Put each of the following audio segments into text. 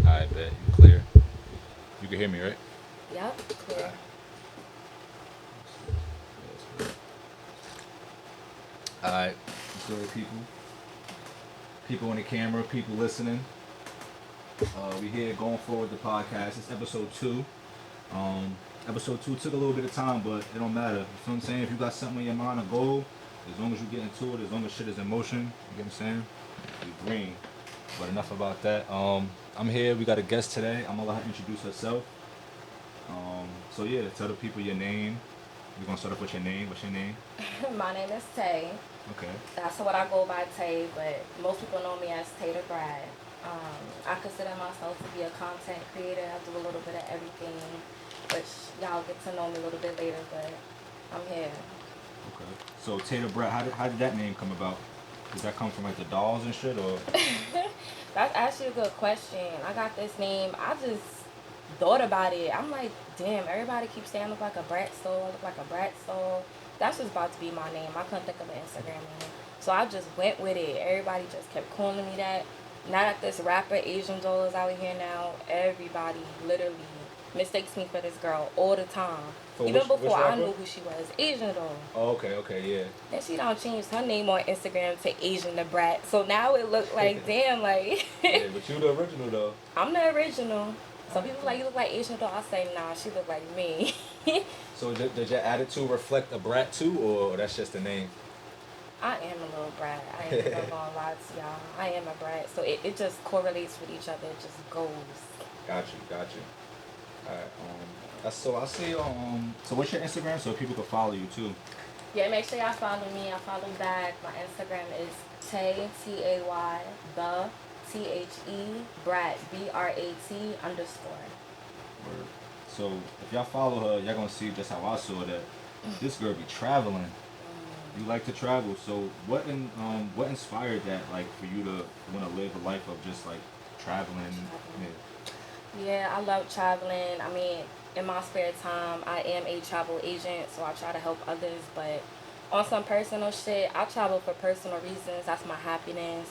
I bet you clear. You can hear me, right? Yep, clear. All right, good people. People on the camera, people listening. We here going forward the podcast. It's episode 2. Um, episode 2 took a little bit of time, but it don't matter. You know what I'm saying? If you got something in your mind, a goal, as long as you get into it, as long as shit is in motion, you get what I'm saying? We green. But enough about that. I'm here. We got a guest today. I'm gonna let her introduce herself. So yeah, tell the people your name. We're gonna start off with your name. What's your name? My name is Tay. Okay. That's what I go by, Tay, but most people know me as Tay the Brat. I consider myself to be a content creator. I do a little bit of everything, which y'all get to know me a little bit later, but I'm here. Okay. So Tater Brett, how did that name come about? Does that come from like the dolls and shit, or? That's actually a good question. I got this name. I just thought about it. I'm like, damn, everybody keeps saying I look like a brat soul, I look like a brat soul. That's just about to be my name. I couldn't think of an Instagram name. So I just went with it. Everybody just kept calling me that. Now that this rapper Asian doll is out here now, everybody literally mistakes me for this girl all the time. For Even which before I rapper? knew who she was, Asian doll. Oh, okay, yeah. And she don't change her name on Instagram to Asian the Brat. So now it look like damn like Yeah, but you the original though. I'm the original. Some Alright, people cool. like you look like Asian doll. I say nah, she look like me. So did your attitude reflect a brat too, or that's just the name? I am a little brat. I ain't even gonna lie to y'all. I am a brat. So it just correlates with each other. It just goes. Got you. Alright, that's so I see. So what's your Instagram so people can follow you too? Yeah, make sure y'all follow me. I follow back. My Instagram is Tay Tay the Brat BRAT _ Word. So if y'all follow her, y'all gonna see just how I saw that this girl be traveling. You like to travel, so what inspired that, like, for you to want to live a life of just like traveling? Yeah, I love traveling. I mean, in my spare time, I am a travel agent, so I try to help others. But on some personal shit, I travel for personal reasons. That's my happiness.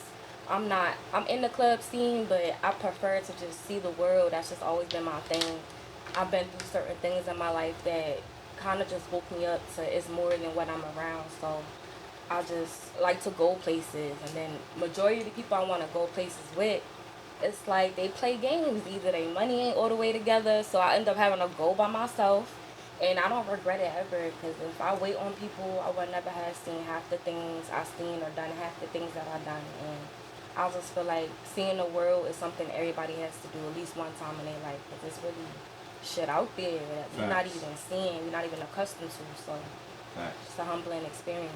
I'm in the club scene, but I prefer to just see the world. That's just always been my thing. I've been through certain things in my life that kind of just woke me up to it's more than what I'm around. So I just like to go places, and then majority of the people I want to go places with, it's like they play games. Either they money ain't all the way together, so I end up having to go by myself, and I don't regret it ever. Because if I wait on people, I would never have seen half the things I seen or done half the things that I done. And I just feel like seeing the world is something everybody has to do at least one time in their life. Because it's really shit out there that we're not Facts. even seeing, we're not even accustomed to. So Facts. it's a humbling experience.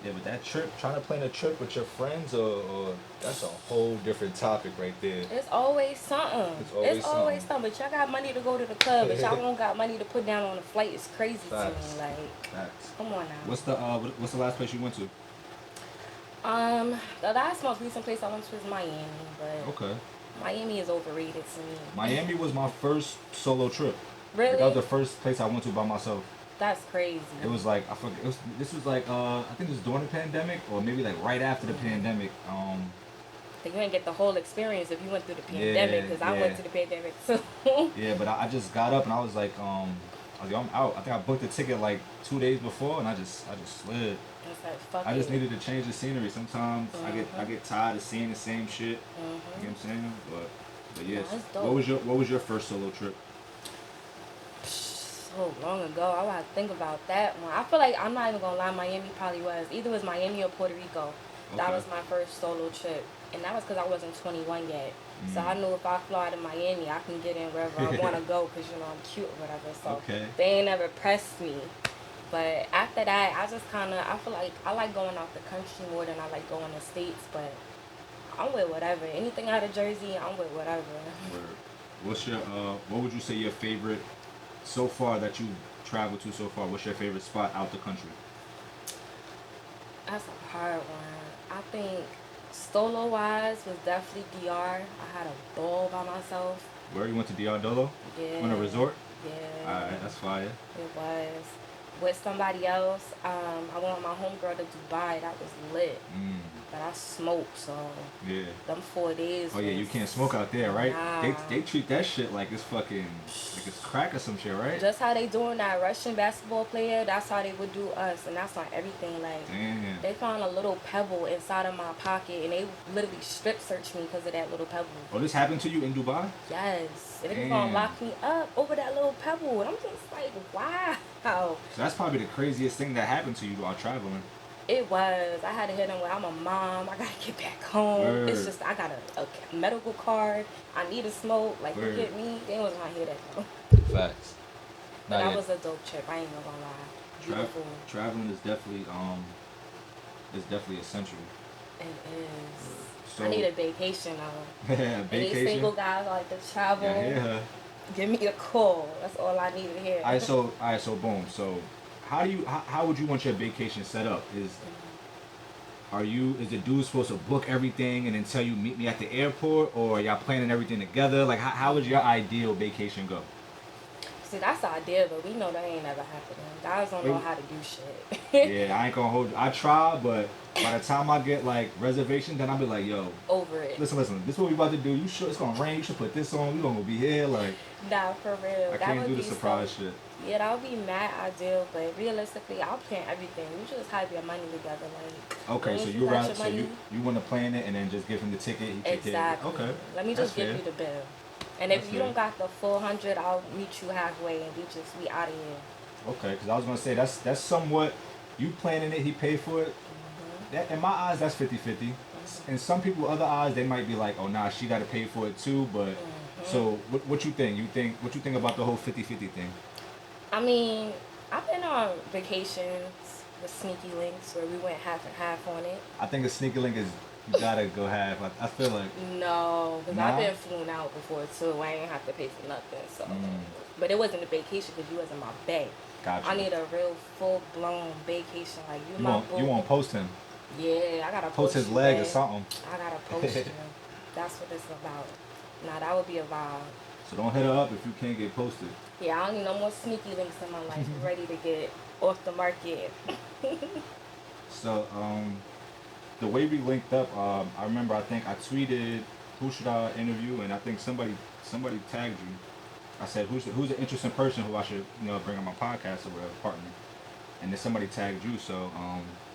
Yeah, but that trip, trying to plan a trip with your friends, or that's a whole different topic right there. It's always something. It's It's always always something. something. But y'all got money to go to the club, but y'all don't got money to put down on the flight. It's crazy to me. Facts. Like, Facts. come on now. What's the last place you went to? The last most recent place I went to was Miami, but Okay. Miami is overrated to me. Miami was my first solo trip. Like that was Really? the first place I went to by myself. That's crazy. It was like I forget. This was like I think it was during the pandemic or maybe like right after the pandemic. So you didn't get the whole experience if you went through the Yeah, pandemic, because I yeah, went to the pandemic too. yeah. But I just got up and I was like I'm out. I think I booked the ticket like 2 days before and I just slid. It's like, fuck I just it. needed to change the scenery. Sometimes I Mm-hmm. get tired of seeing the same shit. You Mm-hmm. know what I'm saying? But No, yes. it's What dope. was your first solo trip? So long ago, I gotta think about that one. I feel like I'm not even gonna lie, Miami probably was. Either it was Miami or Puerto Rico. That Okay. was my first solo trip. And that was because I wasn't 21 yet. So Mm. I knew if I fly to Miami, I can get in wherever I wanna go because, I'm cute or whatever. So Okay. they ain't never pressed me. But after that, I just kind of, I feel like I like going out the country more than I like going to States. But I'm with whatever. Anything out of Jersey, I'm with whatever. Word. What would you say your favorite so far that you've traveled to so far? What's your favorite spot out the country? That's a hard one. I think solo wise was definitely DR. I had a ball by myself. Where you went to DR Dolo? On a Yeah, resort? yeah, Alright, that's fire. it was. With somebody else, I went with my homegirl to Dubai. That was lit. Mm. But I smoke, so Yeah. them 4 days. Oh yeah, you was- can't smoke out there, right? Nah. They treat that shit like it's fucking like it's crack or some shit, right? Just how they doing that Russian basketball player, that's how they would do us, and that's not everything. Like, Damn. they found a little pebble inside of my pocket, and they literally strip searched me because of that little pebble. Oh, this happened to you in Dubai? Yes, and they was Damn. gonna lock me up over that little pebble, and I'm just like, wow. So that's probably the craziest thing that happened to you while traveling. It was. I had to hit them with, I'm a mom. I gotta get back home. Word. It's just I got a medical card. I need to smoke. Like, Word. you get me? They wasn't gonna hear that though. Facts. But Nah, that yeah. was a dope trip. I ain't even gonna lie. Beautiful. Traveling is definitely essential. It is. So I need a vacation though. yeah, Any vacation. single guys like to travel? Yeah. Give me a call. That's all I need to hear. Alright, so boom. So how would you want your vacation set up? Is the dude supposed to book everything and then tell you meet me at the airport, or y'all planning everything together? Like how would your ideal vacation go? See, that's the idea, but we know that ain't never happening. Guys don't know how to do shit. Yeah, I ain't gonna hold you. I try, but by the time I get like reservations, then I'll be like, yo, Over it. listen, this is what we about to do. You sure it's gonna rain? You should put this on. We gonna be here. Like, Nah, for real. I That can't would do the be surprise so, shit. Yeah, that would be mad ideal, but realistically, I'll plan everything. You just have your money together, like. Okay, once so you you got rather your so money- you want to plan it and then just give him the ticket. He take Exactly. care of it. Okay. Let me That's just give fair. you the bill. And if That's you fair. don't got the full 100, I'll meet you halfway and we out of here. Okay, because I was gonna say that's somewhat you planning it. He paid for it. Mm-hmm. That, in my eyes, that's 50-50. In some people, other eyes, they might be like, oh nah, she got to pay for it too. But so what you think? What you think about the whole 50-50 thing? I mean, I've been on vacations with Sneaky Links where we went half and half on it. I think a sneaky link is you gotta go half. I feel like No, because Nah? I've been flown out before too. I ain't have to pay for nothing. So, Mm. but it wasn't a vacation because you was in my bed. gotcha. I need a real full blown vacation. Like you my want boo. you want to post him, Yeah, I gotta post his you, leg or man. something. I gotta post you. That's what it's about. Nah, that would be a vibe. So don't hit her up if you can't get posted. Yeah, I don't need no more Sneaky Links in my life. I'm ready to get off the market. So the way we linked up, I remember I think I tweeted who should I interview, and I think somebody tagged you. I said who's an interesting person who I should bring on my podcast or whatever, partner, and then somebody tagged you. So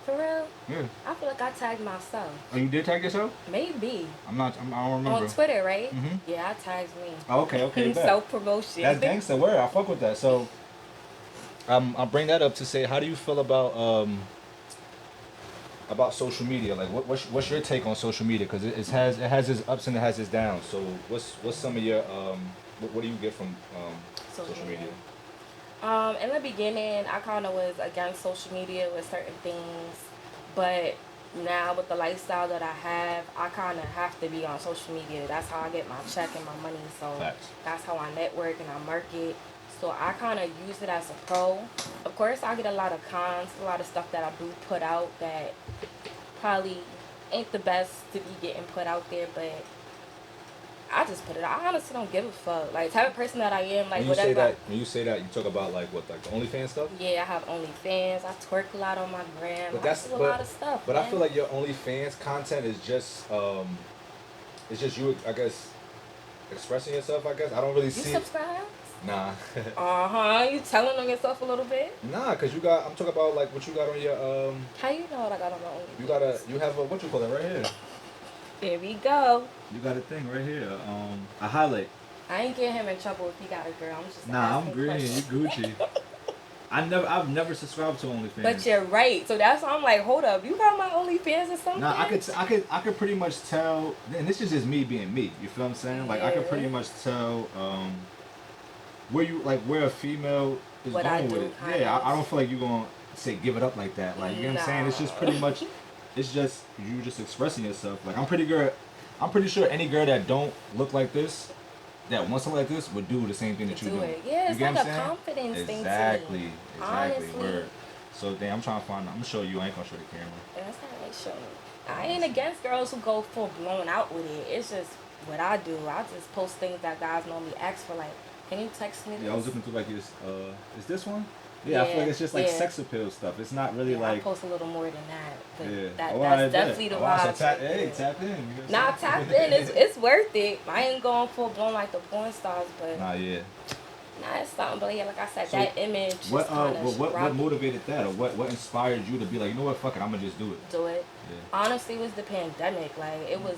For real? yeah. I feel like I tagged myself. Oh, you did tag yourself? Maybe. I don't remember. On Twitter, right? Mhm. Yeah, I tagged me. Oh, okay, bet. Self-promotion. That's gangster word. I fuck with that. So, I'll bring that up to say, how do you feel about social media? Like, what's your take on social media? Because it has its ups and it has its downs. So, what's some of your what do you get from social media? In the beginning, I kind of was against social media with certain things, but now with the lifestyle that I have, I kind of have to be on social media. That's how I get my check and my money. So Facts. that's how I network and I market. So I kind of use it as a pro. Of course, I get a lot of cons, a lot of stuff that I do put out that probably ain't the best to be getting put out there, but I just put it out. I honestly don't give a fuck. Like, type of person that I am, like, whatever. When you say that, you talk about like what, like the OnlyFans stuff? Yeah, I have OnlyFans. I twerk a lot on my gram. I do a lot of stuff. But man. I feel like your OnlyFans content is just you, I guess, expressing yourself. I guess I don't really You see. subscribe? Nah. You telling on yourself a little bit? Nah, cause I'm talking about like what you got on your How you know what I got on my OnlyFans? you have a what you call it right here. There we go. You got a thing right here. A highlight. I ain't getting him in trouble if he got a girl. I'm just Nah, I'm asking green. You questions. Gucci. I've never subscribed to OnlyFans. But you're right. So that's why I'm like, hold up, you got my OnlyFans or something? Nah, I could pretty much tell, and this is just me being me. You feel what I'm saying? Like I could pretty much tell where a female is What I going do, with it. kind Yeah, of. I don't feel like you're gonna say give it up like that. Like you know what I'm saying? It's just pretty much, it's just you just expressing yourself. Like I'm pretty sure any girl that don't look like this, that wants something like this, would do the same thing that you do. Yeah, You it's get like what a I'm saying? confidence thing to me. Exactly. Honestly. Word. So damn, I'm trying to find. I'm gonna show you. I ain't gonna show the camera. That's not like showing. I ain't against girls who go full blown out with it. It's just what I do. I just post things that guys normally ask for. Like, can you text me this? Yeah, I was looking through like this. Is this one? Yeah, I feel like it's just like yeah. sex appeal stuff. It's not really Yeah, I like. post a little more than that. But Yeah. that Oh, that's I definitely the bet. Oh, vibe. so tap. right Hey, there. tap in. You know what Nah, I'm tapped saying? in. It's worth it. I ain't going full blown like the porn stars, but Nah, yeah. nah, it's something. But yeah, like I said, So, that image is what kind of what motivated that, or what inspired you to be like, you know what, fuck it, I'm gonna just do it. do it. Yeah. Honestly, it was the pandemic. Like it was.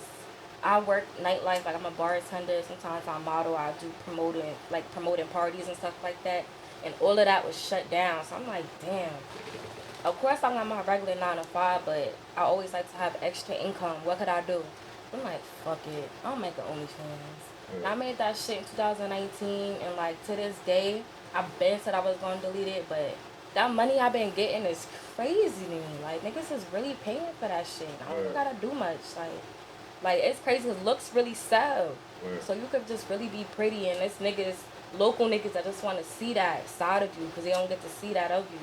I work nightlife. Like I'm a bartender. Sometimes I model. I do promoting parties and stuff like that. And all of that was shut down. So I'm like, damn. Of course, I got my regular 9 to 5, but I always like to have extra income. What could I do? I'm like, fuck it. I'll make an OnlyFans. And I made that shit in 2019, and like to this day, I've been said I was gonna delete it, but that money I've been getting is crazy to me. Like niggas is really paying for that shit. I don't gotta do much. Like it's crazy because looks really sell. So you could just really be pretty, and it's niggas, local niggas that just want to see that side of you because they don't get to see that of you.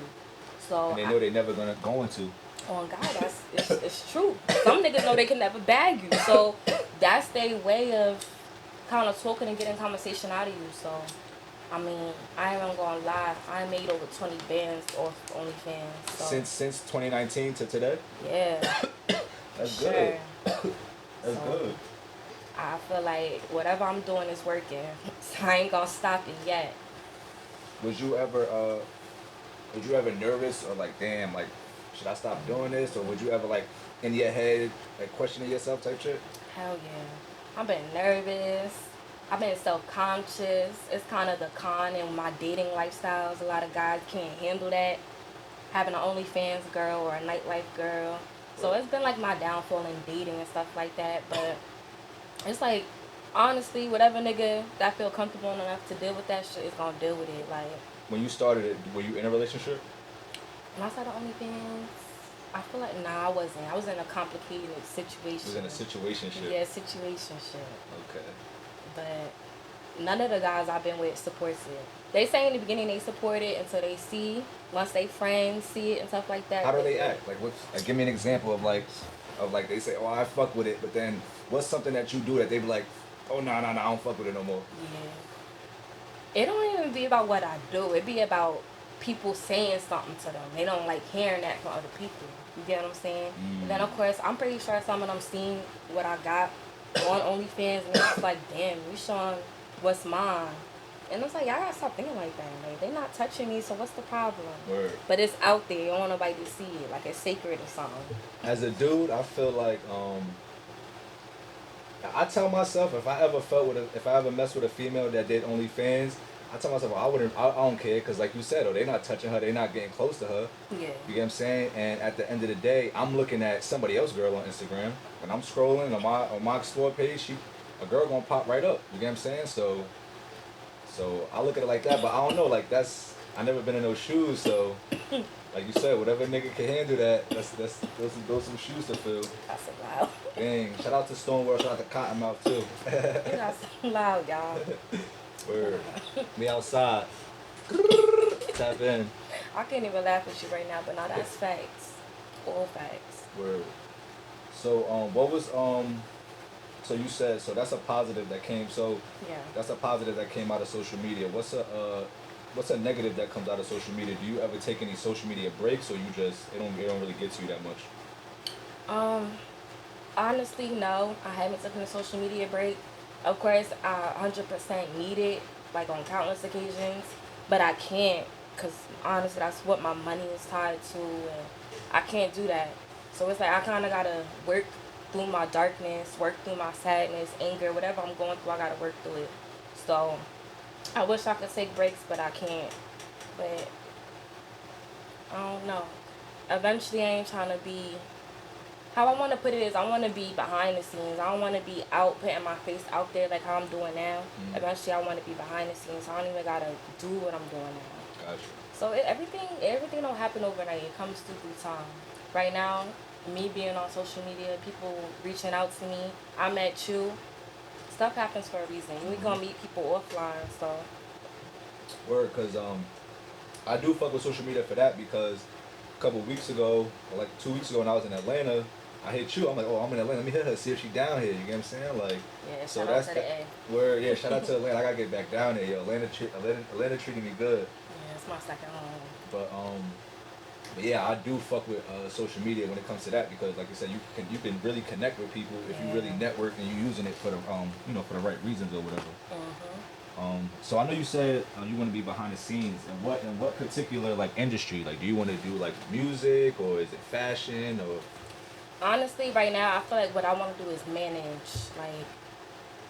So And they know they never go into. Oh God, it's true. Some niggas know they can never bag you, so that's their way of kind of talking and getting conversation out of you. So, I mean, I ain't even gonna lie. I made over 20 bands off OnlyFans. So. Since 2019 to today. Yeah. That's sure. good. That's good. I feel like whatever I'm doing is working. So I ain't gonna stop it yet. Was you ever nervous or like, damn, like, should I stop doing this? Or would you ever like in your head like questioning yourself type shit? Hell yeah. I've been nervous. I've been self-conscious. It's kind of the con in my dating lifestyles. A lot of guys can't handle that. Having an OnlyFans girl or a nightlife girl. So it's been like my downfall in dating and stuff like that. But it's like, honestly, whatever nigga that feel comfortable enough to deal with that shit is gonna deal with it. Like, when you started it, were you in a relationship? when I started OnlyFans, I feel like I wasn't. I was in a complicated situation. You was in a situation shit. Yeah, situation shit. Okay. But none of the guys I've been with supports it. They say in the beginning they support it until they see, once they friends see it and stuff like that. How do they act? Like, give me an example of like they say, oh, I fuck with it, but then what's something that you do that they be like, oh, no, I don't fuck with it no more. Yeah. It don't even be about what I do. It be about people saying something to them. They don't like hearing that from other people. You get what I'm saying? And then of course, I'm pretty sure some of them seen what I got on OnlyFans, and it's like, damn, you showing what's mine. And it's like, y'all gotta stop thinking like that. Like, they not touching me, so what's the problem? Word. But it's out there. You don't want nobody to see it. Like, it's sacred or something. As a dude, I feel like I tell myself if I ever messed with a female that did OnlyFans, I tell myself, well, I don't care, because like you said, they not touching her, they not getting close to her. Yeah. You get what I'm saying? And at the end of the day, I'm looking at somebody else's girl on Instagram, and I'm scrolling on my explore page, a girl gonna pop right up. You get what I'm saying? So I look at it like that, but I don't know, like I never been in those shoes, so like you said, whatever nigga can handle that, those some shoes to fill. That's so loud. Dang, shout out to Stoneworld, shout out to Cottonmouth too. That's so loud, y'all. Word. Me outside. Tap in. I can't even laugh at you right now, but no, that's facts. All facts. Word. So what was so you said, so that's a positive that came, so Yeah. that's a positive that came out of social media. What's a negative that comes out of social media? Do you ever take any social media breaks, or you just it don't really get to you that much? Honestly, no. I haven't taken a social media break. Of course, I 100% need it, like on countless occasions, but I can't, because honestly, that's what my money is tied to, and I can't do that. So it's like I kind of got to work through my darkness, work through my sadness, anger, whatever I'm going through, I got to work through it. So I wish I could take breaks, but I can't. But I don't know. Eventually, I ain't trying to be... How I want to put it is, I want to be behind the scenes. I don't want to be out, putting my face out there like how I'm doing now. Eventually, I want to be behind the scenes. So I don't even got to do what I'm doing now. Gotcha. So everything don't happen overnight. It comes through time. Right now, me being on social media, people reaching out to me. I met you. Stuff happens for a reason. We're going to meet people offline, so. Word, because I do fuck with social media for that, because a couple weeks ago, or like 2 weeks ago when I was in Atlanta, I hit you. I'm like, oh, I'm in Atlanta. Let me hit her, see if she down here. You get what I'm saying? Like, yeah, so shout that's out to the A. where, yeah, shout out to Atlanta. I gotta get back down there. Yo, Atlanta treating me good. Yeah, it's It's my second home. But yeah, I do fuck with social media when it comes to that because, like I said, you can really connect with people if you really Yeah. network and you're using it for the for the right reasons or whatever. Mhm. So I know you said you want to be behind the scenes, and what particular like industry? Like, do you want to do like music or is it fashion or? Honestly, right now, I feel like what I want to do is manage. Like,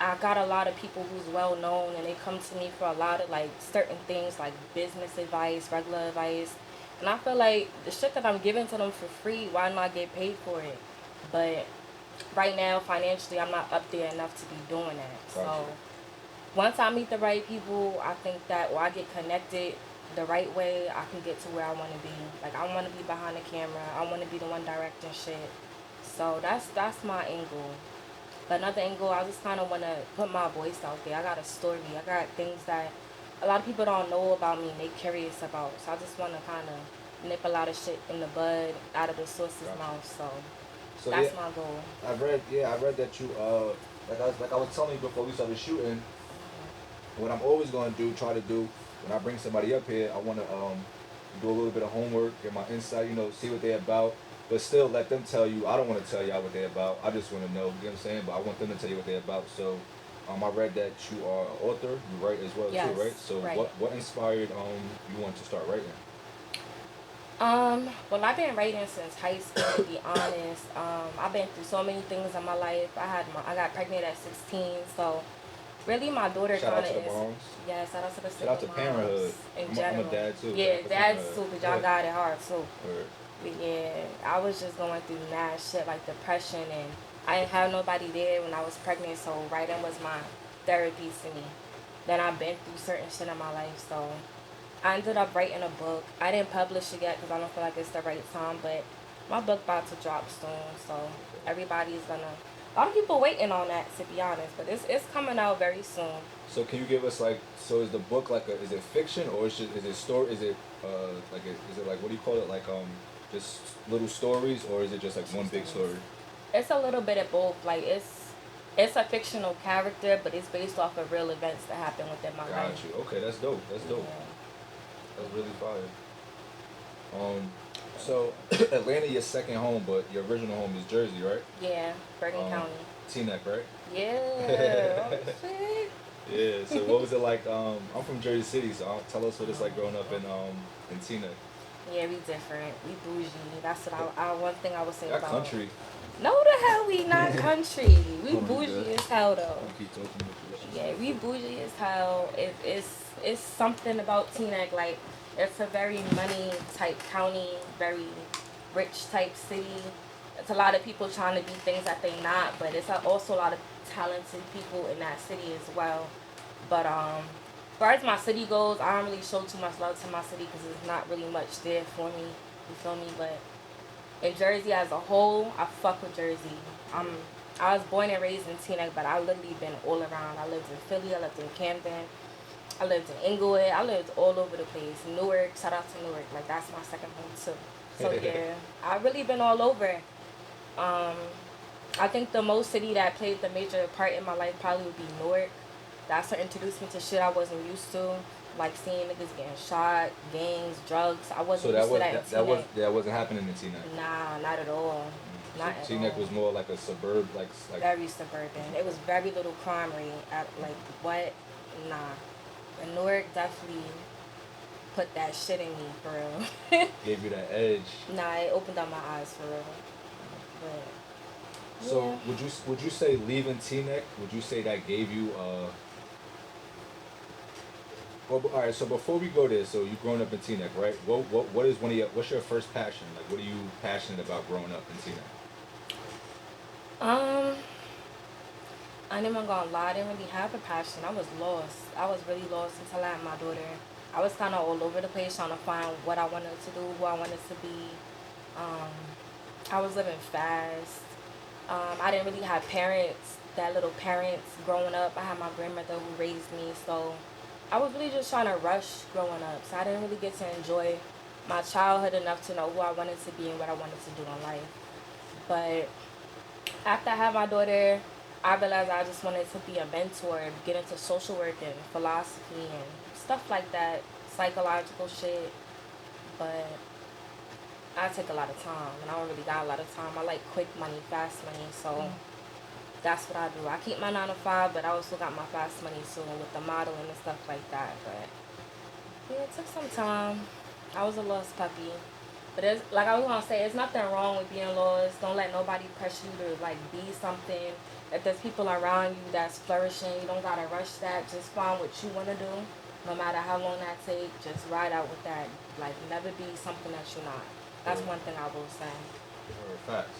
I got a lot of people who's well known, and they come to me for a lot of like certain things, like business advice, regular advice, and I feel like the shit that I'm giving to them for free, why not get paid for it? But right now, financially, I'm not up there enough to be doing that. Gotcha. So once I meet the right people, I think that or I get connected the right way, I can get to where I want to be. Like I want to be behind the camera. I want to be the one directing shit. So that's my angle. But another angle, I just kind of want to put my voice out there. I got a story. I got things that a lot of people don't know about me and they curious about. So I just want to kind of nip a lot of shit in the bud out of the source's Gotcha. mouth. So So yeah, that's my goal. I read that you like I was telling you before we started shooting. What I'm always going to do, try to do when I bring somebody up here, I want to do a little bit of homework, get my insight, see what they're about, but still let them tell you. I don't want to tell y'all what they're about. I just want to know, you know what I'm saying? But I want them to tell you what they're about. So I read that you are an author, you write as well Yes, too, right? So right. what inspired you want to start writing? Well, I've been writing since high school, to be honest. I've been through so many things in my life. I got pregnant at 16, so really my daughter Shout kind out of to the is, moms. yeah, shout out to the Shout out to single parenthood. moms in I'm a general. dad too. Shout Yeah, out to dads parenthood. too, because y'all got it hard too. Word. But yeah, I was just going through mad shit like depression, and I didn't have nobody there when I was pregnant, so writing was my therapy to me. Then I've been through certain shit in my life, so I ended up writing a book. I didn't publish it yet because I don't feel like it's the right time, but my book about to drop soon, so everybody's gonna. A lot of people waiting on that, to be honest, but it's coming out very soon. So can you give us like, so is the book like is it fiction or is it story, is it is it like, what do you call it, like just little stories, or is it just like one big story? It's a little bit of both. Like it's a fictional character, but it's based off of real events that happened within my Got life. you. Okay, that's dope. That's dope. Yeah. That's really fire. So Atlanta your second home, but your original home is Jersey, right? Yeah, Bergen County. Teaneck, right? Yeah. Oh, shit. Yeah. So what was it like? I'm from Jersey City, so tell us what it's like growing up in Teaneck. Yeah, we different. We bougie. That's what I one thing I would say That about. country. No, the hell we not country. We Oh, you bougie good? as hell though. You keep talking about this. Yeah, we bougie as hell. It's something about Teaneck. Like it's a very money type county, very rich type city. It's a lot of people trying to be things that they not, but it's also a lot of talented people in that city as well. But as far as my city goes, I don't really show too much love to my city because there's not really much there for me. You feel me? But in Jersey as a whole, I fuck with Jersey. I was born and raised in Teaneck, but I literally been all around. I lived in Philly, I lived in Camden, I lived in Inglewood, I lived all over the place. Newark, shout out to Newark, like that's my second home too. So yeah, I really been all over. Um, I think the most city that played the major part in my life probably would be Newark. That's what introduced me to shit I wasn't used to, like seeing niggas getting shot, gangs, drugs. I wasn't So used to that in Teaneck. that wasn't happening in Teaneck. Nah, not at all. Not at So Teaneck all. was more like a suburb, like Very suburban. It was very little crime rate. At like what? Nah. And Newark definitely put that shit in me for real. gave you that edge. Nah, it opened up my eyes for real. But So yeah. would you say leaving Teaneck? Would you say that gave you Well, all right. So before we go there, so you growing up in Teaneck, right? What is what's your first passion? Like, what are you passionate about growing up in Teaneck? Um, I ain't even gonna lie, I didn't really have a passion. I was lost. I was really lost until I had my daughter. I was kind of all over the place trying to find what I wanted to do, who I wanted to be. Um, I was living fast. I didn't really have parents, that little parents growing up. I had my grandmother who raised me, so I was really just trying to rush growing up. So I didn't really get to enjoy my childhood enough to know who I wanted to be and what I wanted to do in life. But after I had my daughter, I realized I just wanted to be a mentor, get into social work and philosophy and stuff like that. psychological shit, but I take a lot of time, and I don't really got a lot of time. I like quick money, fast money, so that's what I do. I keep my 9 to 5, but I also got my fast money soon with the modeling and stuff like that. But yeah, it took some time. I was a lost puppy. But it's, like I was gonna say, there's nothing wrong with being lost. Don't let nobody pressure you to like be something. If there's people around you that's flourishing, you don't gotta rush that. Just find what you wanna do, no matter how long that take. Just ride out with that. Like never be something that you're not. That's one thing I will say. Facts.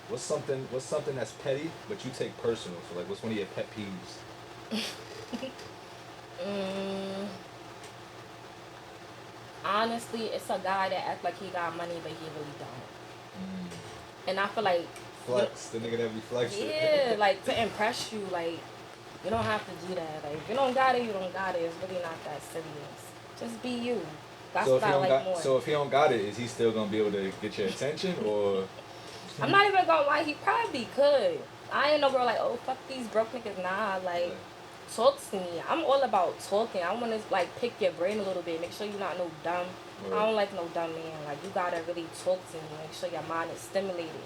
What's something that's petty but you take personal? So like, what's one of your pet peeves? Honestly, it's a guy that act like he got money but he really don't. And I feel like Flex, the nigga that be flexing. yeah, like to impress you, like you don't have to do that. Like if you don't got it, you don't got it. It's really not that serious. Just be you. That's So what I like more. So if he don't got it, is he still gonna be able to get your attention, or? I'm not even gonna lie, he probably could. I ain't no girl like, oh fuck these broke niggas. Nah, like talk to me. I'm all about talking. I wanna like pick your brain a little bit. Make sure you're not no dumb. Right. I don't like no dumb man. Like you gotta really talk to me. Make sure your mind is stimulated.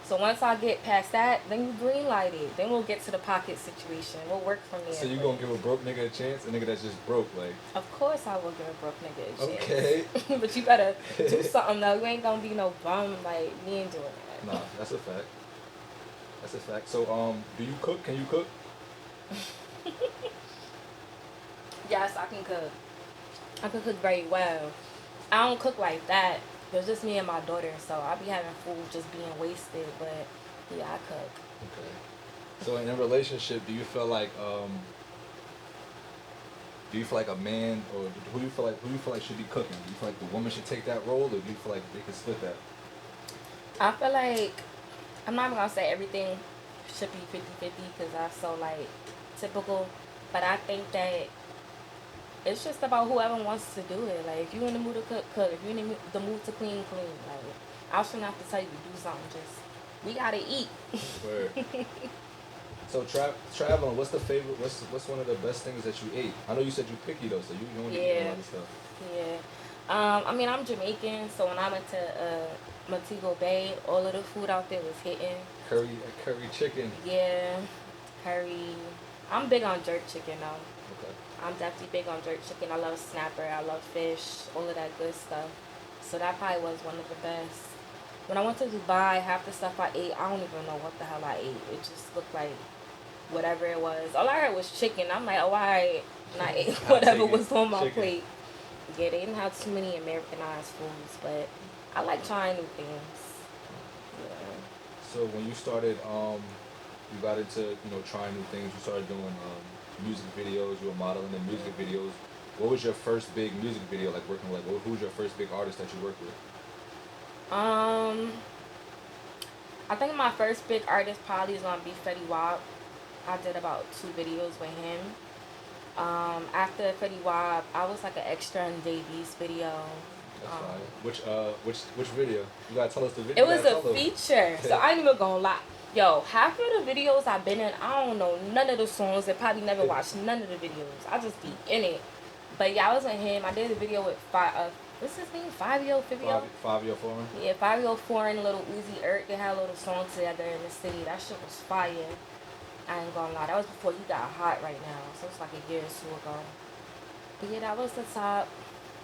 So once I get past that, then you green light it. Then we'll get to the pocket situation. We'll work from there. So you gonna give a broke nigga a chance? A nigga that's just broke, like? Of course I will give a broke nigga a chance. Okay. But you better do something though. You ain't gonna be no bum. Like we ain't doing that. Nah, that's a fact. That's a fact. So do you cook? Can you cook? Yes, I can cook. I can cook very well. I don't cook like that. It's just me and my daughter, so I be having food just being wasted. But yeah, I cook. Okay. So in a relationship, do you feel like a man, or who do you feel like should be cooking? Do you feel like the woman should take that role, or do you feel like they can split that? I feel like I'm not even gonna say everything should be 50-50 because that's so like typical, but I think that it's just about whoever wants to do it. Like, if you're in the mood to cook, cook. If you're in the mood to clean, clean. Like, I shouldn't have to tell you to do something. Just, we gotta eat. Word. So traveling, what's one of the best things that you ate? I know you said you picky though, so you don't eat a lot of stuff. Yeah. I mean, I'm Jamaican, so when I went to Montego Bay, all of the food out there was hitting. Curry chicken. Yeah, curry. I'm big on jerk chicken though. Okay. I'm definitely big on jerk chicken. I love snapper. I love fish. All of that good stuff. So that probably was one of the best. When I went to Dubai, half the stuff I ate, I don't even know what the hell I ate. It just looked like whatever it was. All I heard was chicken. I'm like, oh, I ate whatever was on my plate. Yeah, they didn't have too many Americanized foods, but I like trying new things. Yeah. So when you started, you got into, trying new things. You started doing music videos. You were modeling in music videos. What was your first big music video, like working with? Who was your first big artist that you worked with? I think my first big artist probably is gonna be Fetty Wap. I did about 2 videos with him. After Fetty Wap, I was like an extra in Davies video. That's fine. Which video? You gotta tell us the video. It was a feature, so I ain't even gonna lie. Yo, half of the videos I've been in, I don't know none of the songs and probably never watched none of the videos. I just be in it. But yeah, I was with him. I did a video with what's his name? Fabio? Fabio Foreign? Yeah, Fabio Foreign, Little Uzi Earth. They had a little song together in the city. That shit was fire. I ain't gonna lie. That was before he got hot right now. So it's like a year or 2 ago. But yeah, that was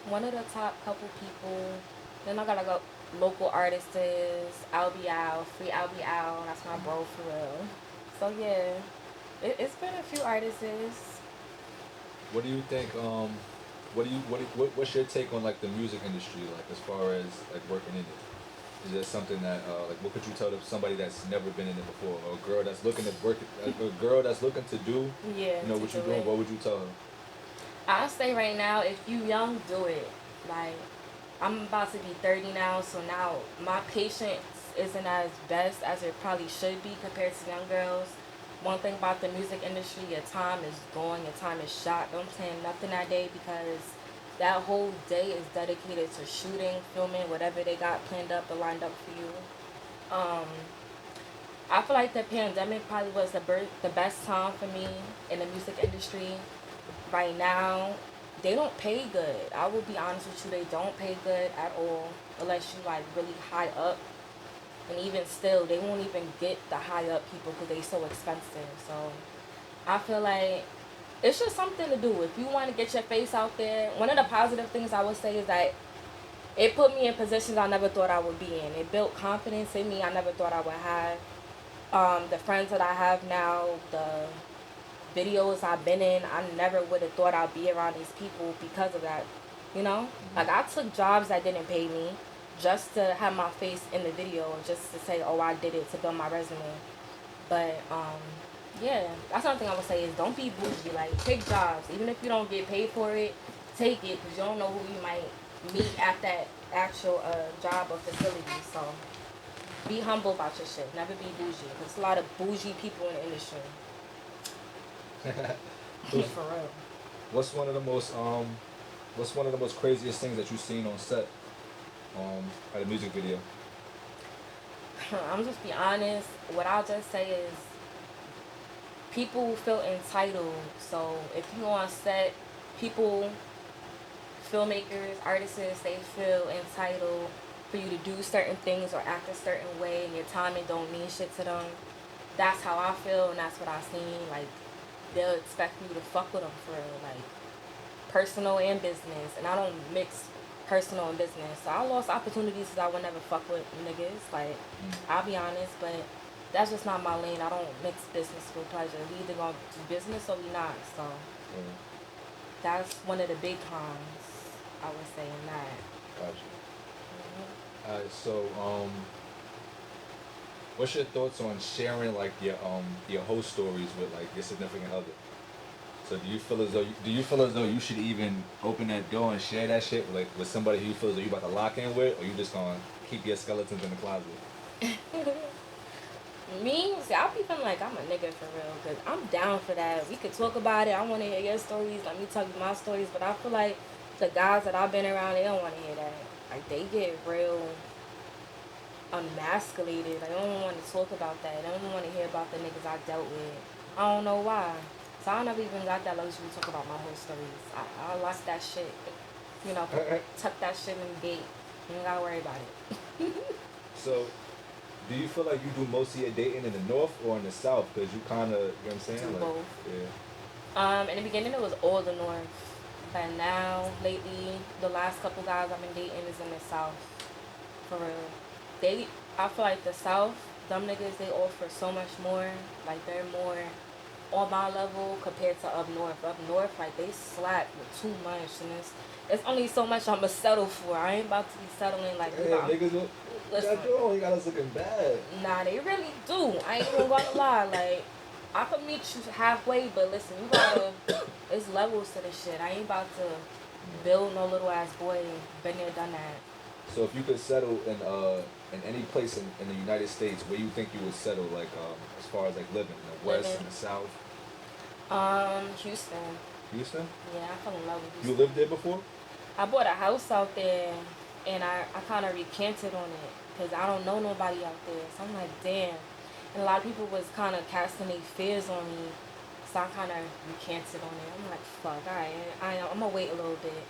one of the top couple people. Then I gotta go local artists. Albie Al, Free Albie Al. That's my bro for real. So yeah, it's been a few artists. What do you think? What's your take on like the music industry, like as far as like working in it? Is there something that like what could you tell to somebody that's never been in it before, or a girl that's looking to work, a girl that's looking to do, what you're doing? What would you tell her? I'll say right now, if you young, do it. Like, I'm about to be 30 now, so now my patience isn't as best as it probably should be compared to young girls. One thing about the music industry, your time is going, your time is shot. Don't plan nothing that day because that whole day is dedicated to shooting, filming, whatever they got planned up or lined up for you. I feel like the pandemic probably was the best time for me in the music industry right now, they don't pay good. I will be honest with you, they don't pay good at all unless you like really high up. And even still, they won't even get the high up people because they so expensive. So I feel like it's just something to do. If you want to get your face out there, one of the positive things I would say is that it put me in positions I never thought I would be in. It built confidence in me I never thought I would have. The friends that I have now, the videos I've been in, I never would have thought I'd be around these people because of that. You know? Like, I took jobs that didn't pay me just to have my face in the video, just to say, oh, I did it, to build my resume. But, yeah, that's another thing I would say is don't be bougie. Like, take jobs. Even if you don't get paid for it, take it because you don't know who you might meet at that actual job or facility. So, be humble about your shit. Never be bougie. There's a lot of bougie people in the industry. For real. What's one of the most craziest things that you've seen on set at a music video? I'm just be honest. What I'll just say is people feel entitled. So if you on set, people, filmmakers, artists, they feel entitled for you to do certain things or act a certain way, and your timing don't mean shit to them. That's how I feel, and that's what I seen. Like, they'll expect you to fuck with them for real, like personal and business, and I don't mix personal and business. So I lost opportunities because I would never fuck with niggas. Like, I'll be honest, but that's just not my lane. I don't mix business with pleasure. We either gonna do business or we not. So that's one of the big cons I would say in that. Gotcha. Alright, so what's your thoughts on sharing like your whole stories with like your significant other? So do you feel as though you should even open that door and share that shit with somebody who you feel as though you about to lock in with, or you just gonna keep your skeletons in the closet? Me, see, I be feeling like I'm a nigga for real, because I'm down for that. We could talk about it. I want to hear your stories. Let me tell you my stories. But I feel like the guys that I've been around, they don't want to hear that. Like, they get real unmasculated. Like, they don't want to talk about that. They don't want to hear about the niggas I dealt with. I don't know why. So I never even got that luxury to talk about my whole stories. I lost that shit. You know, tuck that shit in the gate. You ain't gotta worry about it. So, do you feel like you do most of your dating in the north or in the south? Because you kind of, you know what I'm saying? Do like, both. Yeah. In the beginning, it was all the north. But now, lately, the last couple guys I've been dating is in the south. For real. I feel like the south, them niggas, they offer so much more. Like, they're more on my level compared to up north. Up north, like, they slap with too much. And it's only so much I'ma settle for. I ain't about to be settling like Niggas, listen, you got us looking bad. nah, they really do. I ain't even gonna lie. Like, I could meet you halfway, but listen, you gotta, it's levels to this shit. I ain't about to build no little ass boy. Been there, done that. So if you could settle in any place in the United States, where you think you would settle, like as far as like living, in the west and the south? Houston. Houston? Yeah, I fell in love with Houston. You lived there before? I bought a house out there, and I kind of recanted on it because I don't know nobody out there. So I'm like, damn. And a lot of people was kind of casting their fears on me, so I kind of recanted on it. I'm like, fuck, I'm gonna wait a little bit.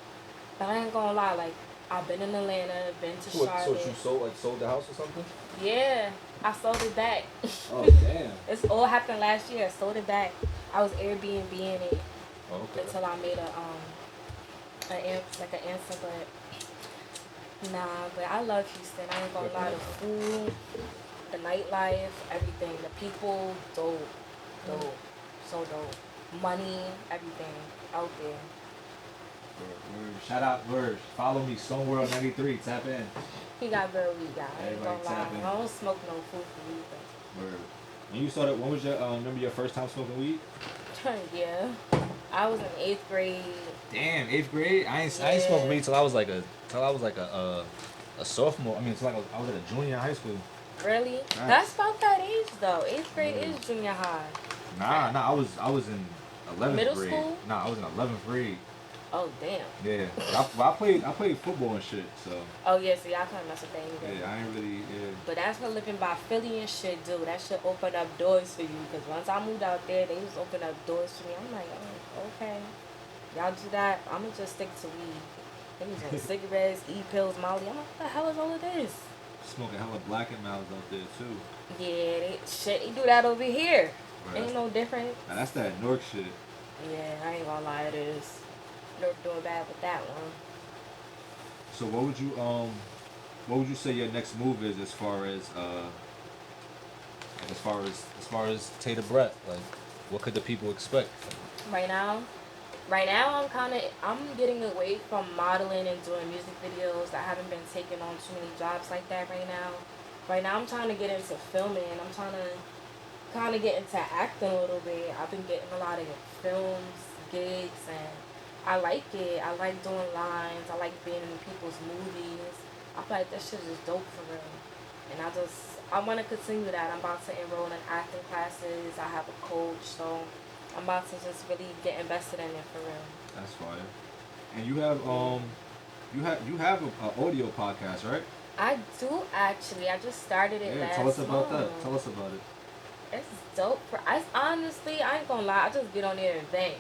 But I ain't gonna lie, like, I've been in Atlanta, been to Charlotte. So you sold the house or something? Yeah, I sold it back. Oh damn! It's all happened last year. I sold it back. I was Airbnb-ing it until I made an answer, but nah. But I love Houston. I ain't gonna lie. The food, the nightlife, everything. The people, dope, so dope. Money, everything out there. Shout out, Verge. Follow me, Stoneworld 93. Tap in. He got good weed, guys. I ain't Everybody gonna lie. tap in. I don't smoke no food for weed, but. Word. When you started, when was your remember your first time smoking weed? Yeah, I was in 8th grade. Damn, 8th grade. I ain't smoked weed till I was like a sophomore. I mean, till I was at a junior in high school. Really? Nice. That's about that age though. 8th grade is junior high. Nah, I was in 11th Middle grade. school? Nah, I was in 11th grade. Oh damn. Yeah, I played football and shit. So. Oh yeah, see, I couldn't mess with that either. Yeah, I ain't really. Yeah. But that's what living by Philly and shit do. That shit open up doors for you. Cause once I moved out there, they was opening up doors for me. I'm like, oh, okay. Y'all do that, I'ma just stick to weed. Niggas on cigarettes, e-pills, Molly. I'm like, what the hell is all of this? Smoking hella black and mouths out there too. Yeah, they do that over here. Right, Ain't no difference. now that's that Nork shit. Yeah, I ain't gonna lie, it is. They're doing bad with that one. So what would you say your next move is as far as Tater Brat? Like, what could the people expect? Right now, I'm getting away from modeling and doing music videos. I haven't been taking on too many jobs like that right now. Right now, I'm trying to get into filming. I'm trying to kind of get into acting a little bit. I've been getting a lot of films, gigs, and I like it. I like doing lines. I like being in people's movies. I feel like that shit is dope for real. And I want to continue that. I'm about to enroll in acting classes. I have a coach, so I'm about to just really get invested in it for real. That's fire. And you have a audio podcast, right? I do actually. I just started it Yeah, last tell us about month. that. Tell us about it. It's dope. Honestly, I ain't gonna lie. I just get on there and vent.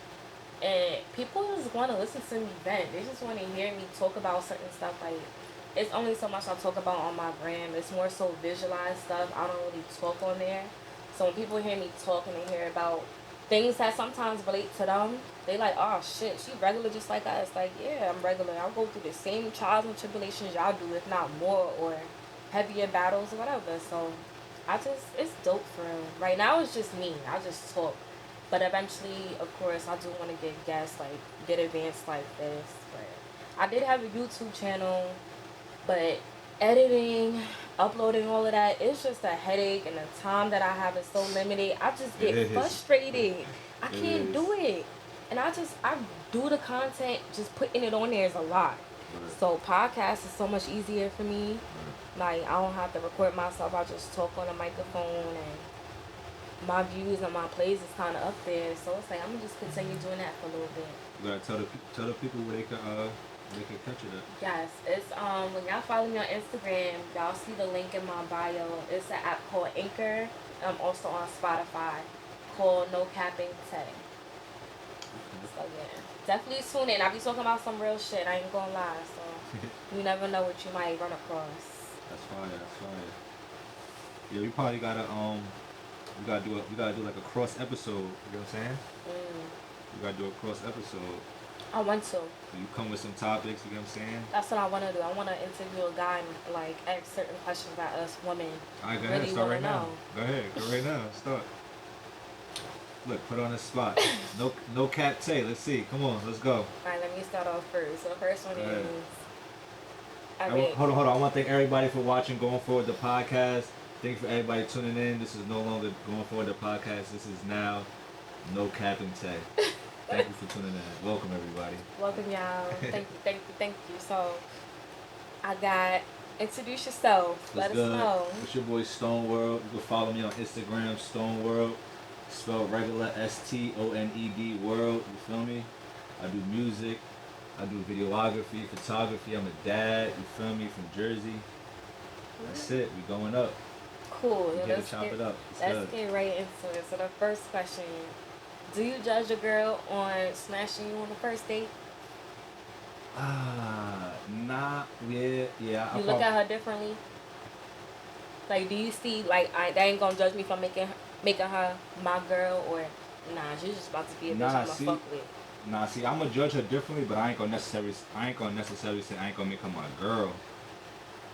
And people just want to listen to me vent. They just want to hear me talk about certain stuff. Like, it's only so much I talk about on my gram. It's more so visualized stuff. I don't really talk on there. So when people hear me talk and they hear about things that sometimes relate to them, they like, oh shit, she regular just like us. Like, yeah, I'm regular. I'll go through the same trials and tribulations y'all do, if not more, or heavier battles or whatever. So it's dope for real. Right now it's just me. I just talk. But eventually, of course, I do want to get guests, like, get advanced like this. But I did have a YouTube channel, but editing, uploading all of that, it's just a headache, and the time that I have is so limited. I just It get is. frustrated. I It can't is. do it. And I do the content, just putting it on there is a lot. Right. So podcast is so much easier for me. Right. Like, I don't have to record myself. I just talk on a microphone, and my views and my plays is kind of up there. So it's like, I'm going to just continue doing that for a little bit. You gotta tell the people where they can catch it at. Yes, it's when y'all follow me on Instagram, y'all see the link in my bio. It's an app called Anchor. I'm also on Spotify, called No Capping Tech. So yeah, definitely tune in. I be talking about some real shit. I ain't gonna lie. So you never know what you might run across. That's fire. That's fire. Yeah, we probably we gotta do like a cross episode. You know what I'm saying? We gotta do a cross episode. I want to. You come with some topics. You know what I'm saying? That's what I want to do. I want to interview a guy and like ask certain questions that us women All right, go really ahead. Start want right to now. know. Go ahead. Go right now. Start. Look, put on the spot. No cap Tay. Let's see. Come on, let's go. All right, let me start off first. So the first one Go ahead. is. I mean, Hold on. I want to thank everybody for watching Going Forward the podcast. Thank you for everybody tuning in. This is no longer Going Forward the podcast. This is now No Cap and Tay. Thank you for tuning in. Welcome everybody. welcome y'all. Thank you. So I got introduce yourself. Let us know. It's your boy Stone World. You can follow me on Instagram, Stone World. Spelled regular STONED World. You feel me? I do music. I do videography, photography. I'm a dad. You feel me? From Jersey. That's it. We going up. Cool. We get to chop it up. Let's get right into it. So the first question: do you judge a girl on smashing you on the first date? Nah, yeah. You look at her differently. Like, do you see like they ain't gonna judge me for making her my girl, or nah, she's just about to be a bitch I'ma fuck with. Nah, see, I'm gonna judge her differently, but I ain't gonna necessarily say I ain't gonna make her my girl.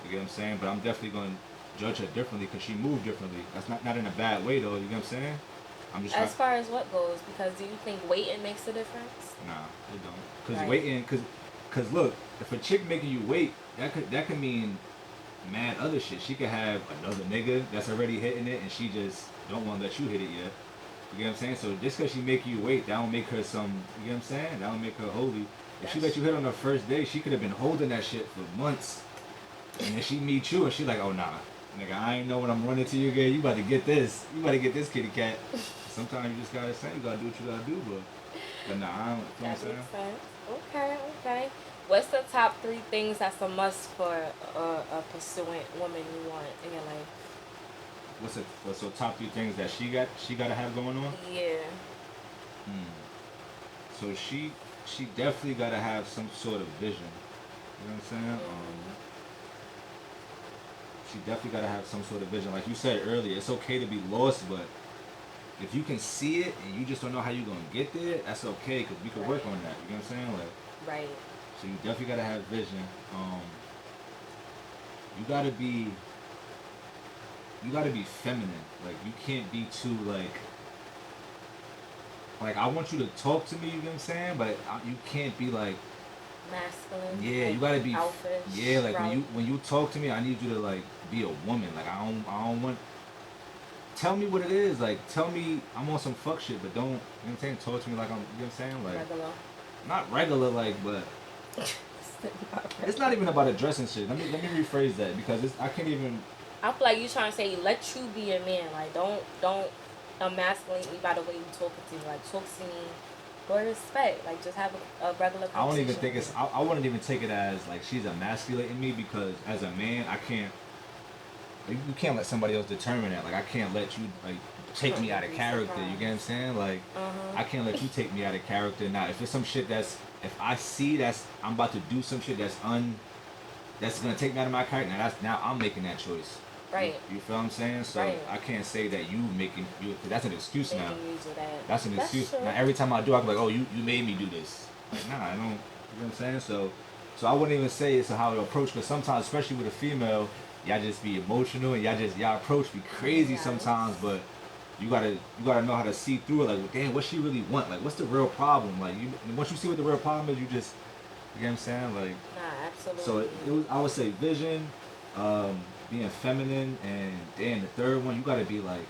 You get what I'm saying? But I'm definitely gonna judge her differently because she moved differently. That's not in a bad way though. You get what I'm saying? I'm just as far as what goes, because do you think waiting makes a difference? Nah, it don't. Cause right. Waiting, cause look, if a chick making you wait, that could mean mad other shit. She could have another nigga that's already hitting it, and she just don't want to let you hit it yet. You get what I'm saying? So just because she make you wait, that don't make her some, you get what I'm saying? That don't make her holy. If she let you hit on the first day, she could have been holding that shit for months. And then she meet you and she like, oh nah, nigga, I ain't know when I'm running to you again. You about to get this. You about to get this kitty cat. Sometimes you just gotta say, you gotta do what you gotta do, but nah, I don't, you know what I'm saying? That makes sense. Okay. What's the top 3 things that's a must for a pursuant woman you want in your life? What's the top 3 things that she gotta have going on? Yeah. So she definitely gotta have some sort of vision. You know what I'm saying? She definitely gotta have some sort of vision. Like you said earlier, it's okay to be lost, but if you can see it and you just don't know how you're gonna get there, that's okay because we can work on that. You know what I'm saying? Like, Right. so you definitely gotta have vision. You gotta be feminine. Like you can't be too like I want you to talk to me. You know what I'm saying? But you can't be like Masculine. yeah. Like You gotta be alpha. yeah. Like when you talk to me, I need you to like be a woman. Like I don't want. Tell me what it is. Like tell me I'm on some fuck shit, but don't you know what I'm saying? Talk to me like I'm. You know what I'm saying? Like Regular. not regular like, but it's not even about addressing shit. Let me rephrase that because I can't even. I feel like you trying to say let you be a man. Like don't emasculate me by the way you talking to me. Like talk to me with respect. Like just have a regular conversation. I don't even think it's. I wouldn't even take it as like she's emasculating me because as a man I can't. You can't let somebody else determine that. Like I can't let you like take me out of character. You get what I'm saying? Like I can't let you take me out of character. Now if it's some shit that's if I see that's I'm about to do some shit that's gonna take me out of my character. Now I'm making that choice. Right. You feel what I'm saying? So right. I can't say that you making you. Cause that's an excuse making now. Use of that. That's an excuse. True. Now every time I do, I can be like, oh you made me do this. Like nah, I don't. You know what I'm saying? So I wouldn't even say it's how to approach. Because sometimes, especially with a female, y'all just be emotional and y'all approach be crazy sometimes. But you gotta know how to see through it. Like, well, damn, what she really want? Like, what's the real problem? Like, once you see what the real problem is, you just you know what I'm saying? Like, nah, absolutely. So it was, I would say vision, being feminine, and then the third one, you gotta be like,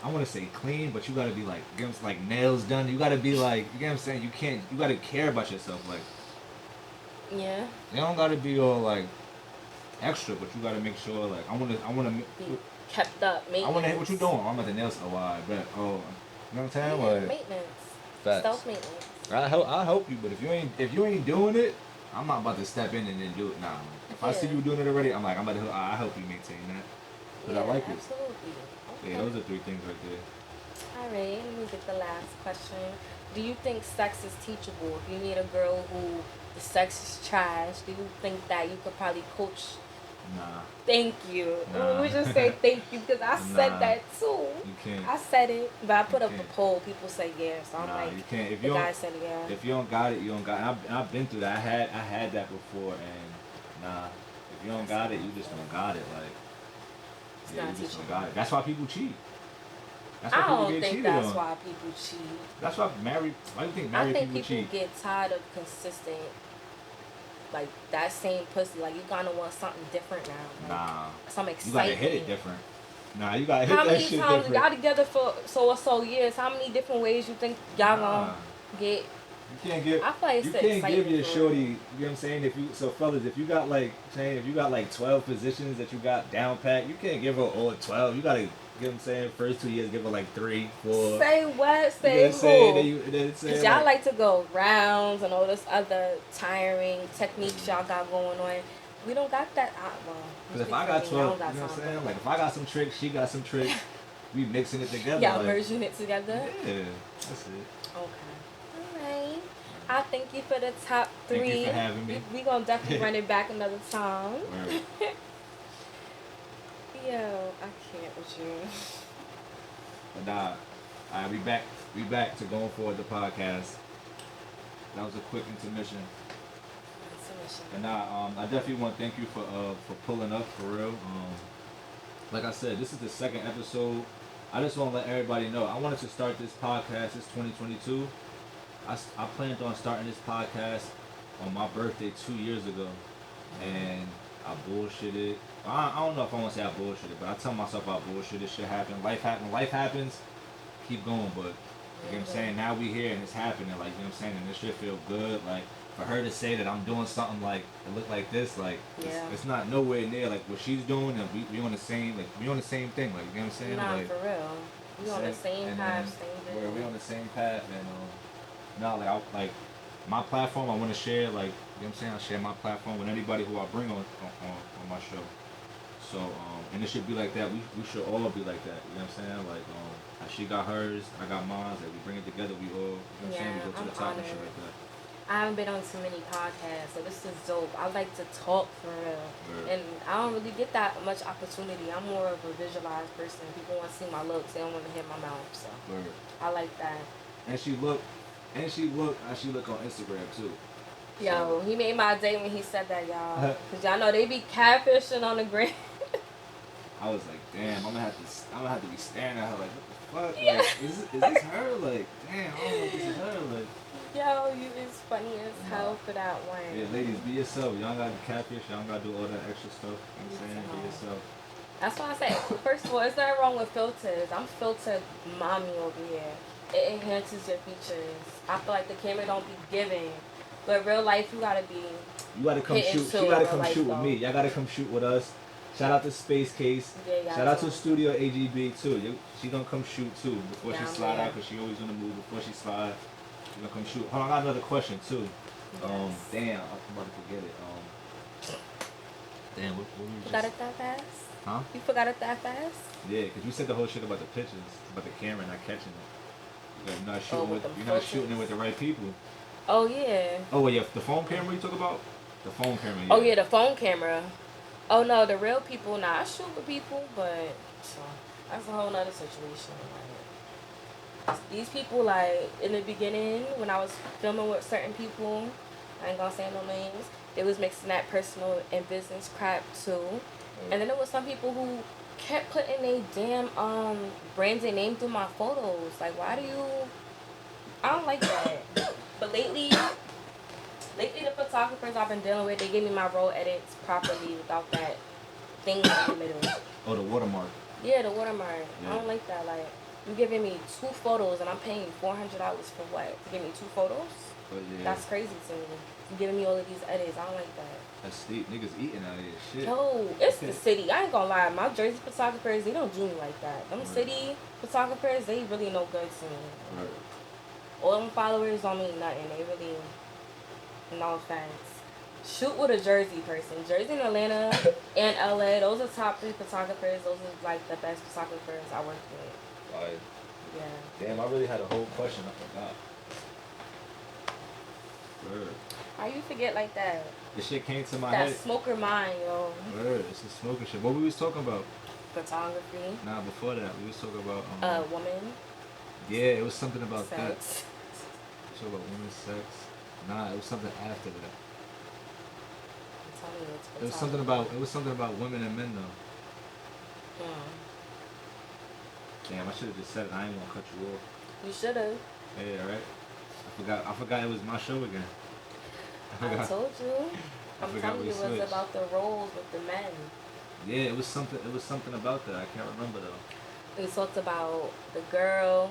I want to say clean, but you gotta be like, you know, like nails done. You gotta be like, you know what I'm saying? You gotta care about yourself. Like, yeah. You don't gotta be all like extra, but you gotta make sure. Like, I wanna be kept up. I wanna hit what you doing. I'm at the nails. Oh, I bet. Oh, you know what I'm saying? Yeah, like, maintenance. Facts. Self maintenance. I help you, but if you ain't doing it, I'm not about to step in and then do it. Nah. If I see you doing it already, I'm like, I'm about to. I help you maintain that. Cause I like it. Absolutely. Okay. Yeah, those are 3 things right there. Alright, let me get the last question. Do you think sex is teachable? If you meet a girl who the sex is trash, do you think that you could probably coach? Nah. Thank you. Nah. We just say thank you because I said that too. You can't. I said it, but I put up a poll. People say yeah, so I'm like, you can't. If the you guy said yeah. If you don't got it, you don't got it. I've been through that. I had that before, and nah. If you don't got it, you just don't got it. Like, yeah, you just don't got it. That's why people cheat. That's why I people don't get think cheated that's on. why people cheat. That's why married. Why do you think married people cheat? I think people get tired of consistent, like that same pussy. Like you kind of want something different now. Like, nah. Some excitement. You gotta hit it different. Nah, you gotta hit that shit different. How many times y'all together for so years? How many different ways you think y'all gonna get? You can't give. I feel like you can't give your shorty. You know what I'm saying? Fellas, if you got like 12 positions that you got down pat, you can't give her all 12. You gotta, you know what I'm saying? First 2 years, give her like 3, 4. Say what? Say who? Because y'all like to go rounds and all this other tiring techniques y'all got going on. We don't got that. Because if I got 12, you know what I'm saying? Like if I got some tricks, she got some tricks. We mixing it together. Y'all merging it together. Yeah, that's it. Okay. Alright. I thank you for the top 3. Thank you for having me. We gonna definitely run it back another time. Right. Yo, I can't with you. But nah, alright, we back to going forward the podcast. That was a quick intermission. And I definitely want to thank you for pulling up for real. Like I said, this is the 2nd episode. I just want to let everybody know. I wanted to start this podcast. It's 2022. I planned on starting this podcast on my birthday 2 years ago, and I bullshitted. I don't know if I want to say I bullshitted, but I tell myself I bullshitted. Shit happened. Life happens. Keep going, but you know what I'm saying. Now we here and it's happening. Like, you know what I'm saying, and this shit feel good. Like, for her to say that I'm doing something like it look like this, like it's not nowhere near like what she's doing, and we on the same thing, like you know what I'm saying? Nah, like, for real. We on the same path, we on the same path, and like my platform, I want to share, like, you know what I'm saying, I share my platform with anybody who I bring on my show. So, and it should be like that. We should all be like that. You know what I'm saying? Like, she got hers, I got mine. Like, we bring it together. We all, you know what I'm saying? We Yeah, go to I'm the top and honored. shit like that. I haven't been on too many podcasts, so this is dope. I like to talk for real. Word. And I don't really get that much opportunity. I'm more of a visualized person. People want to see my looks, they don't want to hear my mouth. So Word. I like that. And she look on Instagram too. Yo, he made my day when he said that, y'all. Because y'all know they be catfishing on the gram. I was like, damn, I'm gonna have to be staring at her like, what the fuck? Yeah. Like, is this her? Like, damn, I don't know if this is her. Like, Yo, you is funny as hell for that one. yeah, ladies, be yourself. Y'all gotta catfish. Y'all gotta do all that extra stuff. You know what I'm saying? Be yourself. That's why I say, first of all, there's nothing wrong with filters. I'm filtered mommy over here. It enhances your features. I feel like the camera don't be giving. But real life, you gotta be. You gotta come hitting shoot. to You gotta it, come like, shoot with though. me. Y'all gotta come shoot with us. Shout out to Space Case. Yeah, y'all Shout out do. to Studio AGB too. She gonna come shoot too before she Yeah, slide man. out, cause she always gonna move before she slide. She gonna come shoot. Hold on, I got another question too. Yes. Damn, I'm about to forget it. Damn, what were you Forgot just? it that fast? Huh? You forgot it that fast? Yeah, cause you said the whole shit about the pictures, about the camera not catching it. You're not shooting with with, them you're not filters? shooting it with the right people. Oh, yeah. Oh, well, yeah, the phone camera you talk about? The phone camera, yeah. Oh, yeah, the phone camera. Oh, no, the real people, nah, I shoot with people, but so, that's a whole nother situation. Like, these people, like, in the beginning, when I was filming with certain people, I ain't gonna say no names, they was mixing that personal and business crap, too. And then there was some people who kept putting their damn, branded name through my photos. Like, why do you... I don't like that. But lately, the photographers I've been dealing with, they give me my roll edits properly without that thing in the middle. Oh, the watermark. Yeah, the watermark. Yeah. I don't like that. Like, you giving me 2 photos and I'm paying you $400 for what? To give me 2 photos? But yeah, That's crazy to me. You giving me all of these edits. I don't like that. that's steep. Niggas eating out of here. Shit. Yo, it's the city. I ain't gonna lie. My Jersey photographers, they don't do me like that. Them city photographers, they really no good to me. Right. All them followers don't mean nothing. They really, no offense. Shoot with a Jersey person. Jersey and Atlanta and LA, those are top 3 photographers. Those are like the best photographers I work with. Like, Yeah. damn, I really had a whole question. I forgot. Word. How you forget like that? The shit came to my That head. smoker mind, yo. Word. It's the smoking shit. What we was talking about? Photography. Nah, before that, we was talking about. Woman. Yeah, it was something about that. Sex. We talking about women's sex. Nah, it was something after that. I'm telling you, it's It was something about women and men though. Damn, I should have just said it. I ain't gonna cut you off. You should have. Yeah, right. I forgot it was my show again. I told you. I'm forgot telling we you, it was switched. about the roles with the men. Yeah, it was something about that. I can't remember though. We talked about the girl,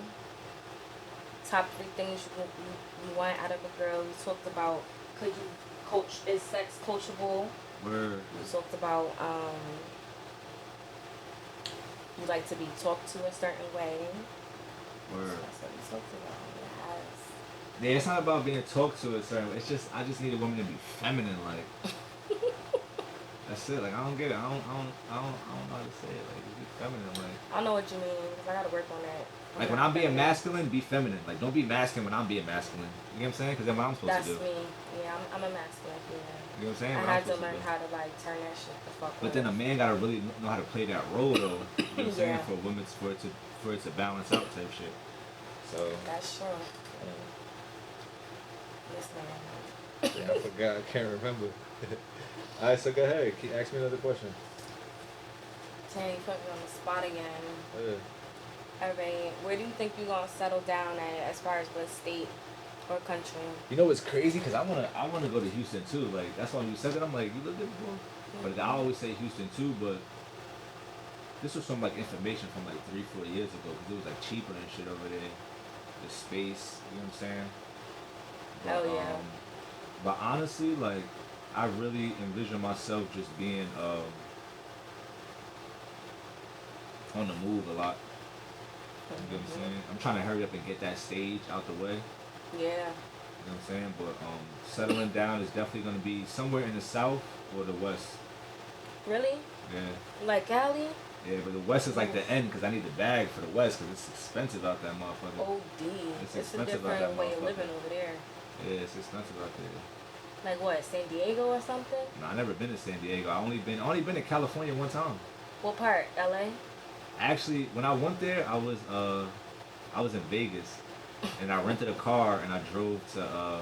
top 3 things you want out of a girl. We talked about could you coach, is sex coachable? Word. We talked about you like to be talked to a certain way. Word. That's what we talked about. Yes. Yeah, it's not about being talked to a certain way. It's just I just need a woman to be feminine, like. That's it. Like I don't get it. I don't know how to say it. Like be feminine, like. I know what you mean, because I gotta work on that. Like when I'm being masculine, be feminine. Like don't be masculine when I'm being masculine. You know what I'm saying? Because then what I'm supposed That's to do. me. Yeah, I'm a masculine. Yeah. You know what I'm saying? I What I'm had to supposed learn do. how to like turn that shit the fuck But off. then a man gotta really know how to play that role though. You know what I'm saying? Yeah. For women, for it to balance out type shit. So. That's true. This man. Yeah, I forgot. I can't remember. Alright, so go ahead. Ask me another question. Dang, you put me on the spot again. Yeah. Alright, where do you think you're gonna settle down at as far as what state or country? You know what's crazy? Cause I wanna go to Houston too. Like that's why when you said that, I'm like, you lived there before? But I always say Houston too. But this was some like information from like 3-4 years ago. Cause it was like cheaper and shit over there. The space, you know what I'm saying? But, Hell yeah. But honestly, like I really envision myself just being on the move a lot. You know what I'm saying? I'm trying to hurry up and get that stage out the way. Yeah. You know what I'm saying? But settling down is definitely going to be somewhere in the south or the west. Really? Yeah. You like Cali? Yeah, but the West is like the end because I need the bag for the West because it's expensive out that motherfucker. OD. It's It's a expensive out that different way of motherfucker. living over there. Yeah, it's expensive out there. Like what, San Diego or something? No, I never been to San Diego. I only been to California one time. What part? LA? Actually, when I went there, I was in Vegas, and I rented a car and I drove to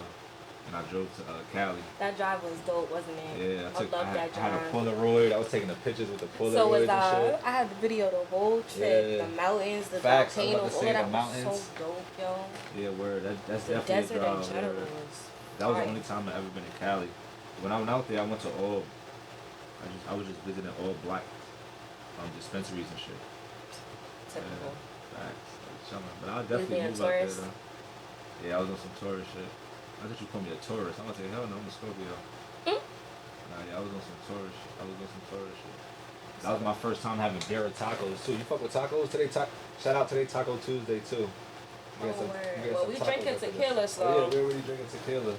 Cali. That drive was dope, wasn't it? Yeah, I love that I had a drive. Polaroid. I was taking the pictures with the Polaroid So was and shit. I had the video the whole trip, Yeah. the mountains, the Facts, I was about volcanoes, to all say of that the was so mountains. dope, yo. Yeah, word. That's The definitely desert a drive. in general Word. was That was the fire. only time I ever been to Cali. When I went out there, I went to all. I was just visiting all black dispensaries and shit. Typical. Facts. Like, chilling. But I'll You definitely being a move out there tourist? though. Yeah, I was on some tourist shit. I thought you called me a tourist. I'm gonna say hell no, I'm a Scorpio. Mm. Nah, yeah, I was on some tourist shit. That was my first time having Brat tacos too. You fuck with tacos today? Shout out today Taco Tuesday too. Oh, word. got Well, some we tacos drinking after this. tequila, so. Oh, yeah, we're already drinking tequila.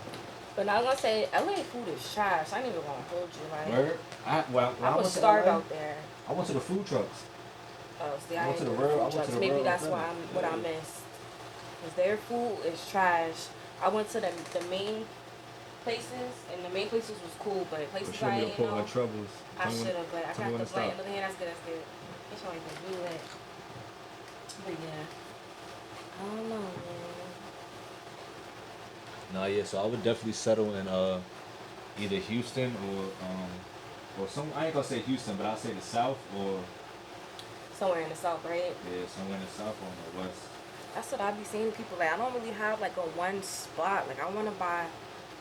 But I was gonna say, LA food is trash. I ain't even gonna hold you, like. Word? When I I went was to starved LA, out there. I went to the food trucks. Oh, see, I I went ain't to the do World- I food went to trucks. the Maybe World that's Center. what I Yeah. missed. Cause their food is trash. I went to the main places, and the main places was cool, but But places show I me the ain't know. Portland troubles. I Tell me should when- have, but I tell me got when the to blunt stop. in the hand. That's good. That's good. It's only been do that. But yeah, I don't know, man. No, yeah, so I would definitely settle in either Houston or some. I ain't gonna say Houston, but I'll say the South or Somewhere in the South, right? yeah, somewhere in the South or in the West. That's what I be seeing people like. I don't really have like a one spot. Like I want to buy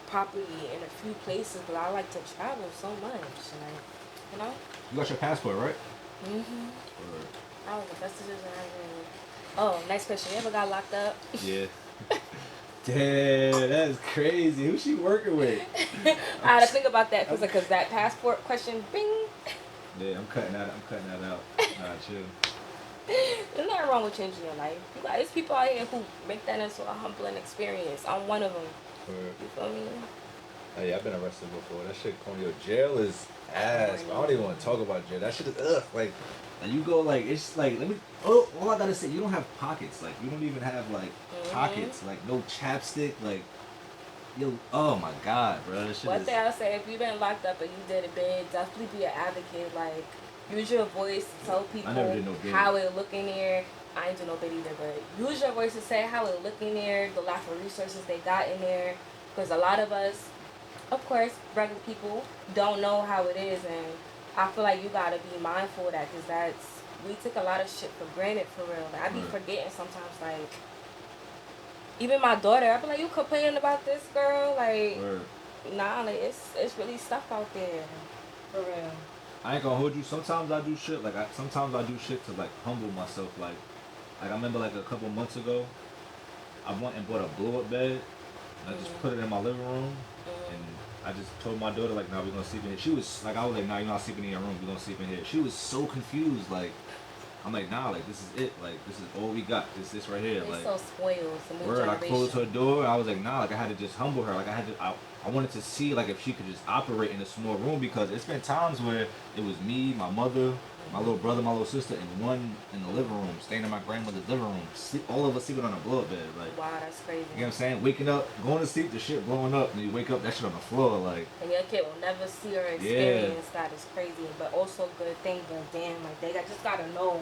property in a few places, but I like to travel so much. Like, you know. You got your passport, right? Mhm. Or, That was the best decision I ever made. Oh, next question. You ever got locked up? yeah. Damn, that's crazy. Who's she working with? I had to think about that because that passport question, bing. Yeah, I'm cutting that out. Nah, chill. There's nothing wrong with changing your life. You got, there's people out here who make that into a humbling experience. I'm one of them. You feel me? Oh, yeah, I've been arrested before. That shit, yo, jail is ass. I don't even want to talk about jail. That shit is ugh. Like, and you go like, it's like, let me. Oh, all I gotta say, you don't have pockets. Like, you don't even have like pockets. Like, no chapstick. Like, yo, oh my god, bro. That shit One is. thing I'll say, if you've been locked up and you did it big, definitely be an advocate. Like, use your voice to tell people I never did no bid. how it look in there. I ain't do no bid either, but use your voice to say how it look in there, the lack of resources they got in there. Because a lot of us, of course, regular people, don't know how it is. And I feel like you got to be mindful of that because we took a lot of shit for granted, for real. Like, I be forgetting sometimes, like, even my daughter, I be like, you complaining about this, girl? Like, nah, like, it's really stuff out there, for real. I ain't gonna hold you. Sometimes I do shit. Like, sometimes I do shit to like humble myself. Like I remember like a couple months ago, I went and bought a blow up bed. And I just put it in my living room, and I just told my daughter like, "Nah, we're gonna sleep in here." She was like, "I was like, nah, you're not sleeping in your room. We're gonna sleep in here." She was so confused. Like, I'm like, "Nah, like this is it. Like this is all we got. This right here." They're Like, so spoiled. The new word. I generation. closed her door. I was like, "Nah." Like I had to just humble her. Like I wanted to see like if she could just operate in a small room because it's been times where it was me, my mother, my little brother, my little sister, and one in the living room, staying in my grandmother's living room. All of us sleeping on a blow up bed. Like, Wow, that's crazy. you know what I'm saying? Waking up, going to sleep, the shit blowing up, and you wake up, that shit on the floor. Like, And your kid will never see or experience that. Is crazy, but also a good thing. But damn, like they just gotta know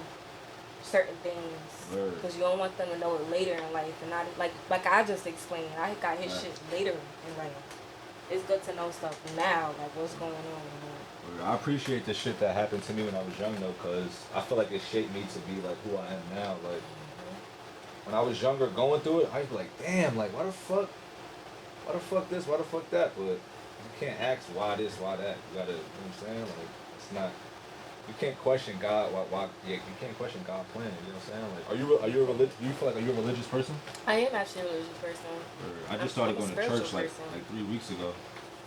certain things because you don't want them to know it later in life, and not like I just explained. I got his shit later in life. It's good to know stuff now, like what's going on. I appreciate the shit that happened to me when I was young though, cause I feel like it shaped me to be like who I am now. Like when I was younger, going through it, I'd be like, damn, like why the fuck this, why the fuck that? But you can't ask why this, why that. You gotta, you know what I'm saying? Like it's not. You can't question God. Why? Yeah, you can't question God's plan. You know what I'm saying? Like, are you a religious? Do you feel like are you a religious person? I am actually a religious person. I just started going to church like 3 weeks ago.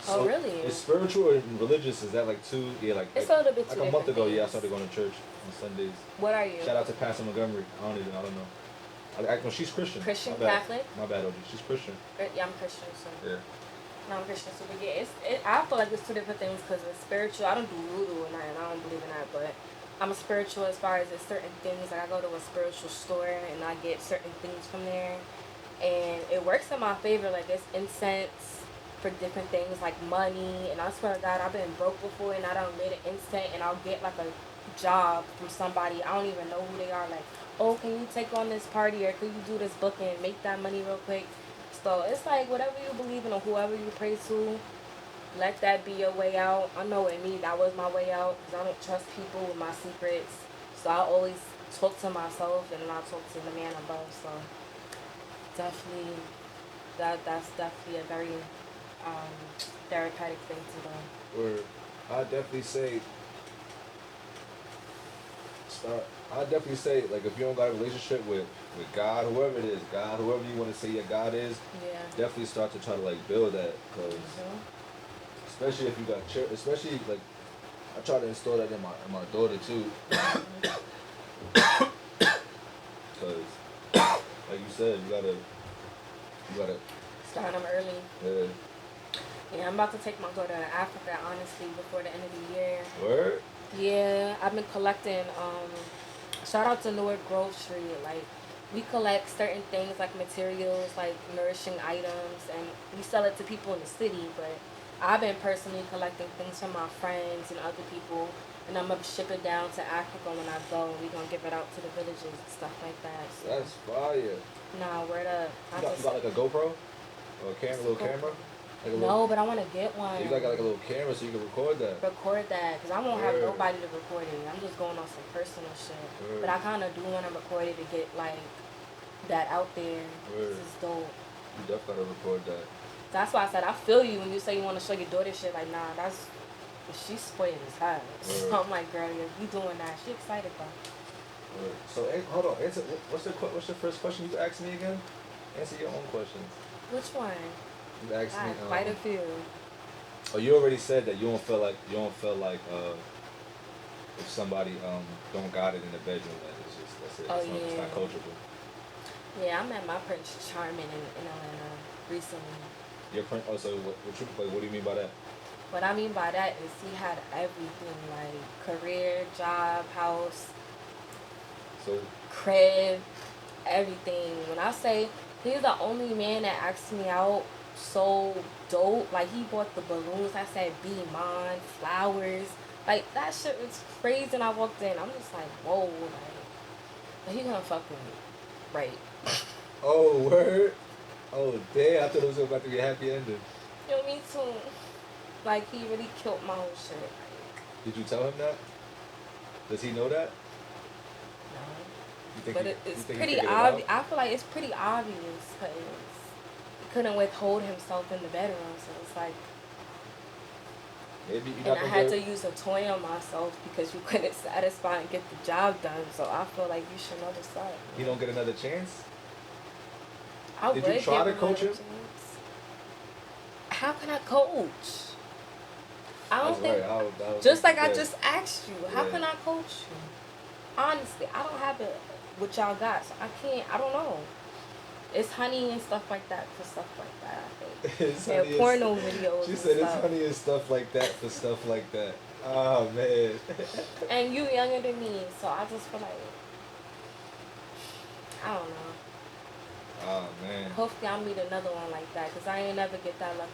Oh, really? Is spiritual and religious, is that like two? Yeah, like it's a little bit like a month ago. Yeah, I started going to church on Sundays. What are you? Shout out to Pastor Montgomery. I don't know. No, she's Christian. Christian, My bad. Catholic? My bad, OG. She's Christian. Yeah, I'm Christian, so. Yeah. No, I'm Christian, so but yeah, I feel like it's two different things because it's spiritual. I don't do voodoo or nothing. I don't believe in that, but I'm a spiritual as far as it's certain things. Like I go to a spiritual store and I get certain things from there, and it works in my favor. Like it's incense for different things like money, and I swear to God, I've been broke before and I don't get an incense, and I'll get like a job from somebody I don't even know who they are. Like, oh, can you take on this party or can you do this booking and make that money real quick? So it's like whatever you believe in or whoever you pray to, let that be your way out. I know in me that was my way out because I don't trust people with my secrets. So I always talk to myself and then I talk to the man above. So definitely, that's definitely a very therapeutic thing to do. Where I definitely say start. I definitely say like if you don't got a relationship with God, whoever it is, God, whoever you want to say your God is, Yeah. definitely start to try to like build that, cause especially if you got especially like I try to install that in my daughter too, cause like you said, you gotta Start them early. yeah. Yeah, I'm about to take my daughter to Africa, honestly, before the end of the year. Word? Yeah, I've been collecting, shout out to Newark Grove Street. Like, we collect certain things like materials, like nourishing items, and we sell it to people in the city. But I've been personally collecting things from my friends and other people, and I'm gonna ship it down to Africa when I go, and we're gonna give it out to the villages and stuff like that. So, That's fire. nah, word up. You got like a GoPro? Or a camera, little camera? Like a No, but I want to get one. You got like a little camera so you can record that. Record that, because I won't have Word. nobody to record it. I'm just going on some personal shit. Word. But I kind of do want to record it to get, like, that out there. Word. This is dope. You definitely gotta record that. That's why I said I feel you when you say you want to show your daughter shit. Like, nah, she's spoiled as hell. So I'm like, girl, you doing that. She excited, though. Word. So, hold on. Answer, what's the first question you asked me again? Answer your own questions. Which one? You asked I me. have quite a few. Oh, you already said that you don't feel like if somebody don't got it in the bedroom, that it's just that's it. Oh, It's not coachable. Yeah, I met my Prince Charming in Atlanta recently. Your print. Oh, so what do you mean by that? What I mean by that is he had everything, like career, job, house, So crib, everything. When I say he's the only man that asked me out so dope, like he bought the balloons. I said, "Be mine," flowers, like that shit was crazy. And I walked in, I'm just like, whoa, like he gonna fuck with me, right? oh word. Oh damn! I thought it was about to be a happy ending. Yo, me too. Like he really killed my whole shit. Like, Did you tell him that? Does he know that? no. You think But he, it's you think he pretty figured it out? obvious. I feel like it's pretty obvious because he couldn't withhold himself in the bedroom. So it's like, Maybe you're and not I gonna had get- to use a toy on myself because you couldn't satisfy and get the job done. So I feel like you should know what's up. He don't get another chance. I Did would you try give to coach another him? chance. How can I coach? I don't That's think. right. I was Just like I yeah. just asked you, how Yeah. can I coach you? Honestly, I don't have it what y'all got, so I can't. I don't know. It's honey and stuff like that for stuff like that. I think. It's And honey and porno stuff- videos. She and said it's stuff. honey and stuff like that for stuff like that. Oh man. And you younger than me, so I just feel like I don't know. Oh man. Hopefully, I'll meet another one like that, cause I ain't never get that lucky.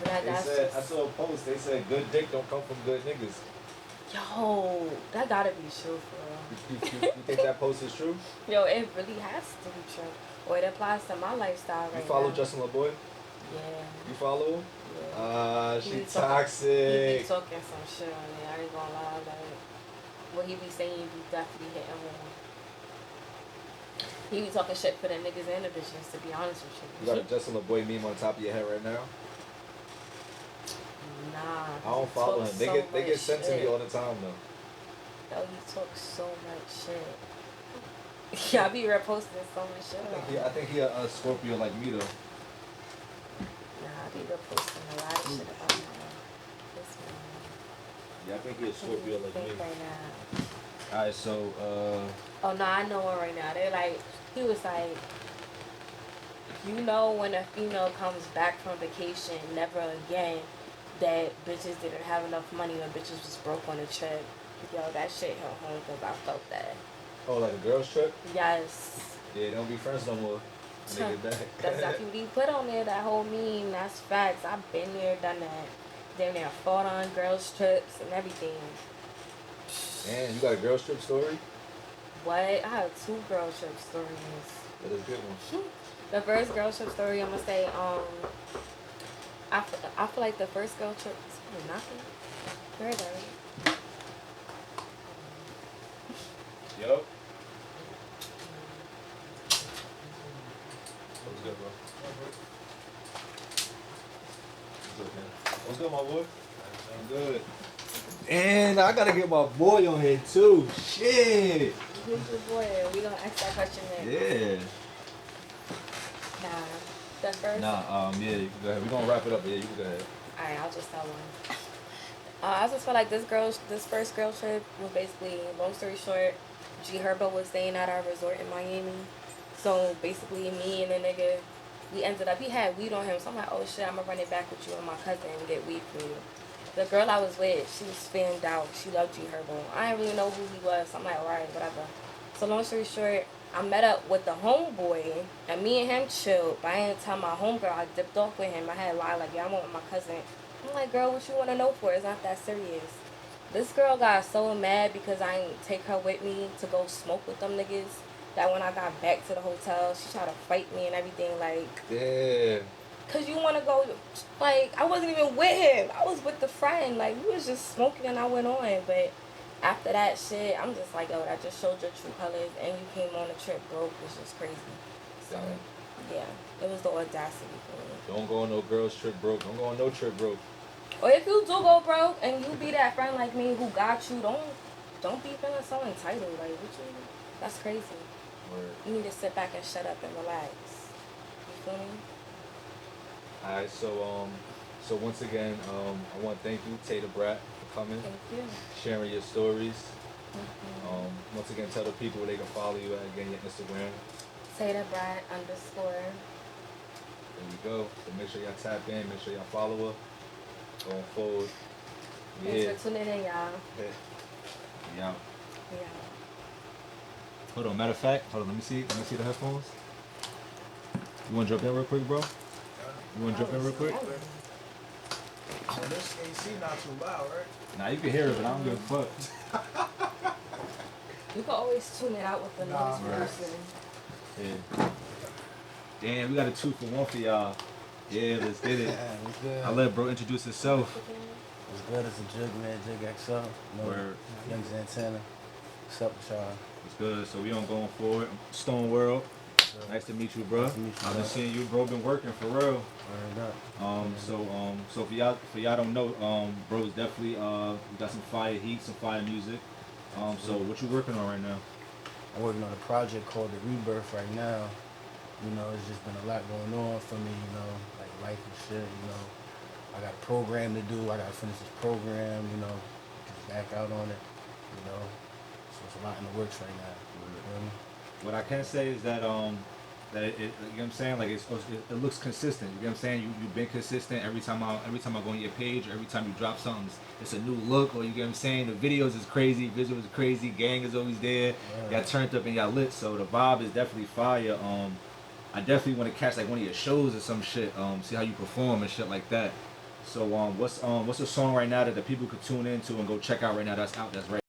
But They that's said I just, saw a post. They said good dick don't come from good niggas. yo, that gotta be true for You think that post is true? real. Yo, it really has to be true, or it applies to my lifestyle right You follow now. Justin LeBoy? Yeah. You follow him? Yeah. She He be toxic. talking some shit on there. I ain't gonna lie. Like, what he be saying, be definitely hitting home. He be talking shit for the niggas and the bitches, to be honest with You you. got a Justin LeBoy meme on top of your head right now? Nah. I don't follow him. talks They so get much sent to me shit. all the time though. Yo, he talks so much shit. Yeah, I be reposting so much shit. I think he a Scorpio like me though. Nah, I be reposting a lot of shit about him. This man. Yeah, I think he a I can't Scorpio even like think me. right now. Alright, so Oh no, I know one right now. They're like, he was like, You know when a female comes back from vacation, never again, that bitches didn't have enough money or bitches was broke on a trip. Yo, that shit hit home because I felt that. Oh, like a girls trip? Yes. Yeah, they don't be friends no more when they get back. That's definitely put on there, that whole meme. That's facts. I've been there, done that. Damn near fought on girls trips and everything. Man, you got a girls trip story? What? I have 2 girl trip stories. That is a good one. The first girl trip story, I'm gonna say, I feel like the first girl trip is nothing. Very good. Yo. What's good, bro? What's good, man? What's good, my boy? I'm good. And I gotta get my boy on here too. Shit. Who's your boy? We gonna ask that question next. Yeah. Nah. The first. Yeah, you can go ahead. We're gonna wrap it up. Yeah, you can go ahead. Alright, I'll just tell one. I just feel like this first girl trip was basically, long story short, G Herbo was staying at our resort in Miami. So basically, me and the nigga, we ended up, he had weed on him. So I'm like, oh shit, I'm gonna run it back with you and my cousin and get weed from you. The girl I was with, she was fanned out. She loved G Herbo. I didn't really know who he was. So I'm like, alright, whatever. So long story short, I met up with the homeboy, and me and him chilled. But I didn't tell my homegirl. I dipped off with him. I had lied like, yeah, I went with my cousin. I'm like, girl, what you want to know for? It's not that serious. This girl got so mad because I didn't take her with me to go smoke with them niggas that when I got back to the hotel, she tried to fight me and everything. Like, Yeah. cause you want to go, like, I wasn't even with him. I was with the friend. Like, we was just smoking and I went on. But after that shit, I'm just like, oh, that just showed your true colors, and you came on a trip broke, which is crazy. So, yeah, it was the audacity for me. Don't go on no girls trip broke. Don't go on no trip broke. Or if you do go broke and you be that friend like me who got you, don't be feeling so entitled. Like, what you? That's crazy. Word. You need to sit back and shut up and relax. You feel me? Alright, so once again, I want to thank you, Tater Brat, for coming, Thank you. sharing your stories. Mm-hmm. Once again, tell the people where they can follow you at, again, your Instagram. Tater Brat _ There you go. So make sure y'all tap in, make sure y'all follow her. Going forward. Thanks for tuning in, y'all. Yeah. Yeah. Hold on, matter of fact, hold on, let me see the headphones. You wanna jump in real quick, bro? You wanna jump in real quick? So this AC not too loud, right? Nah, you can hear it, but I don't give a fuck. You can always tune it out with the Nah, noise right. person. Yeah. Damn, we got a 2 for 1 for y'all. Yeah, let's get it. Yeah, what's good? I'll let bro introduce himself. What's good? It's a Jug Man, Jug XL. No, Word. Young Santana. What's up with y'all? It's good. So we on going forward. Stone World. So, Nice to meet you, bro. Nice to meet you, I've been bro. seeing you, bro. Been working for real. word up. So for y'all don't know, bro is definitely we got some fire heat, some fire music. So what you working on right now? I'm working on a project called The Rebirth right now. You know, it's just been a lot going on for me, you know, like life and shit, you know. I got a program to do, I gotta finish this program, you know, get back out on it, you know. So it's a lot in the works right now. You feel me? What I can say is that that it you know what I'm saying, like it looks consistent. You know what I'm saying? You've been consistent every time I go on your page, or every time you drop something, it's a new look, or you get what I'm saying? The videos is crazy, visuals is crazy, gang is always there. Yeah. Y'all turned up and y'all lit, so the vibe is definitely fire. I definitely want to catch like one of your shows or some shit, see how you perform and shit like that. So what's a song right now that the people could tune into and go check out right now that's out that's right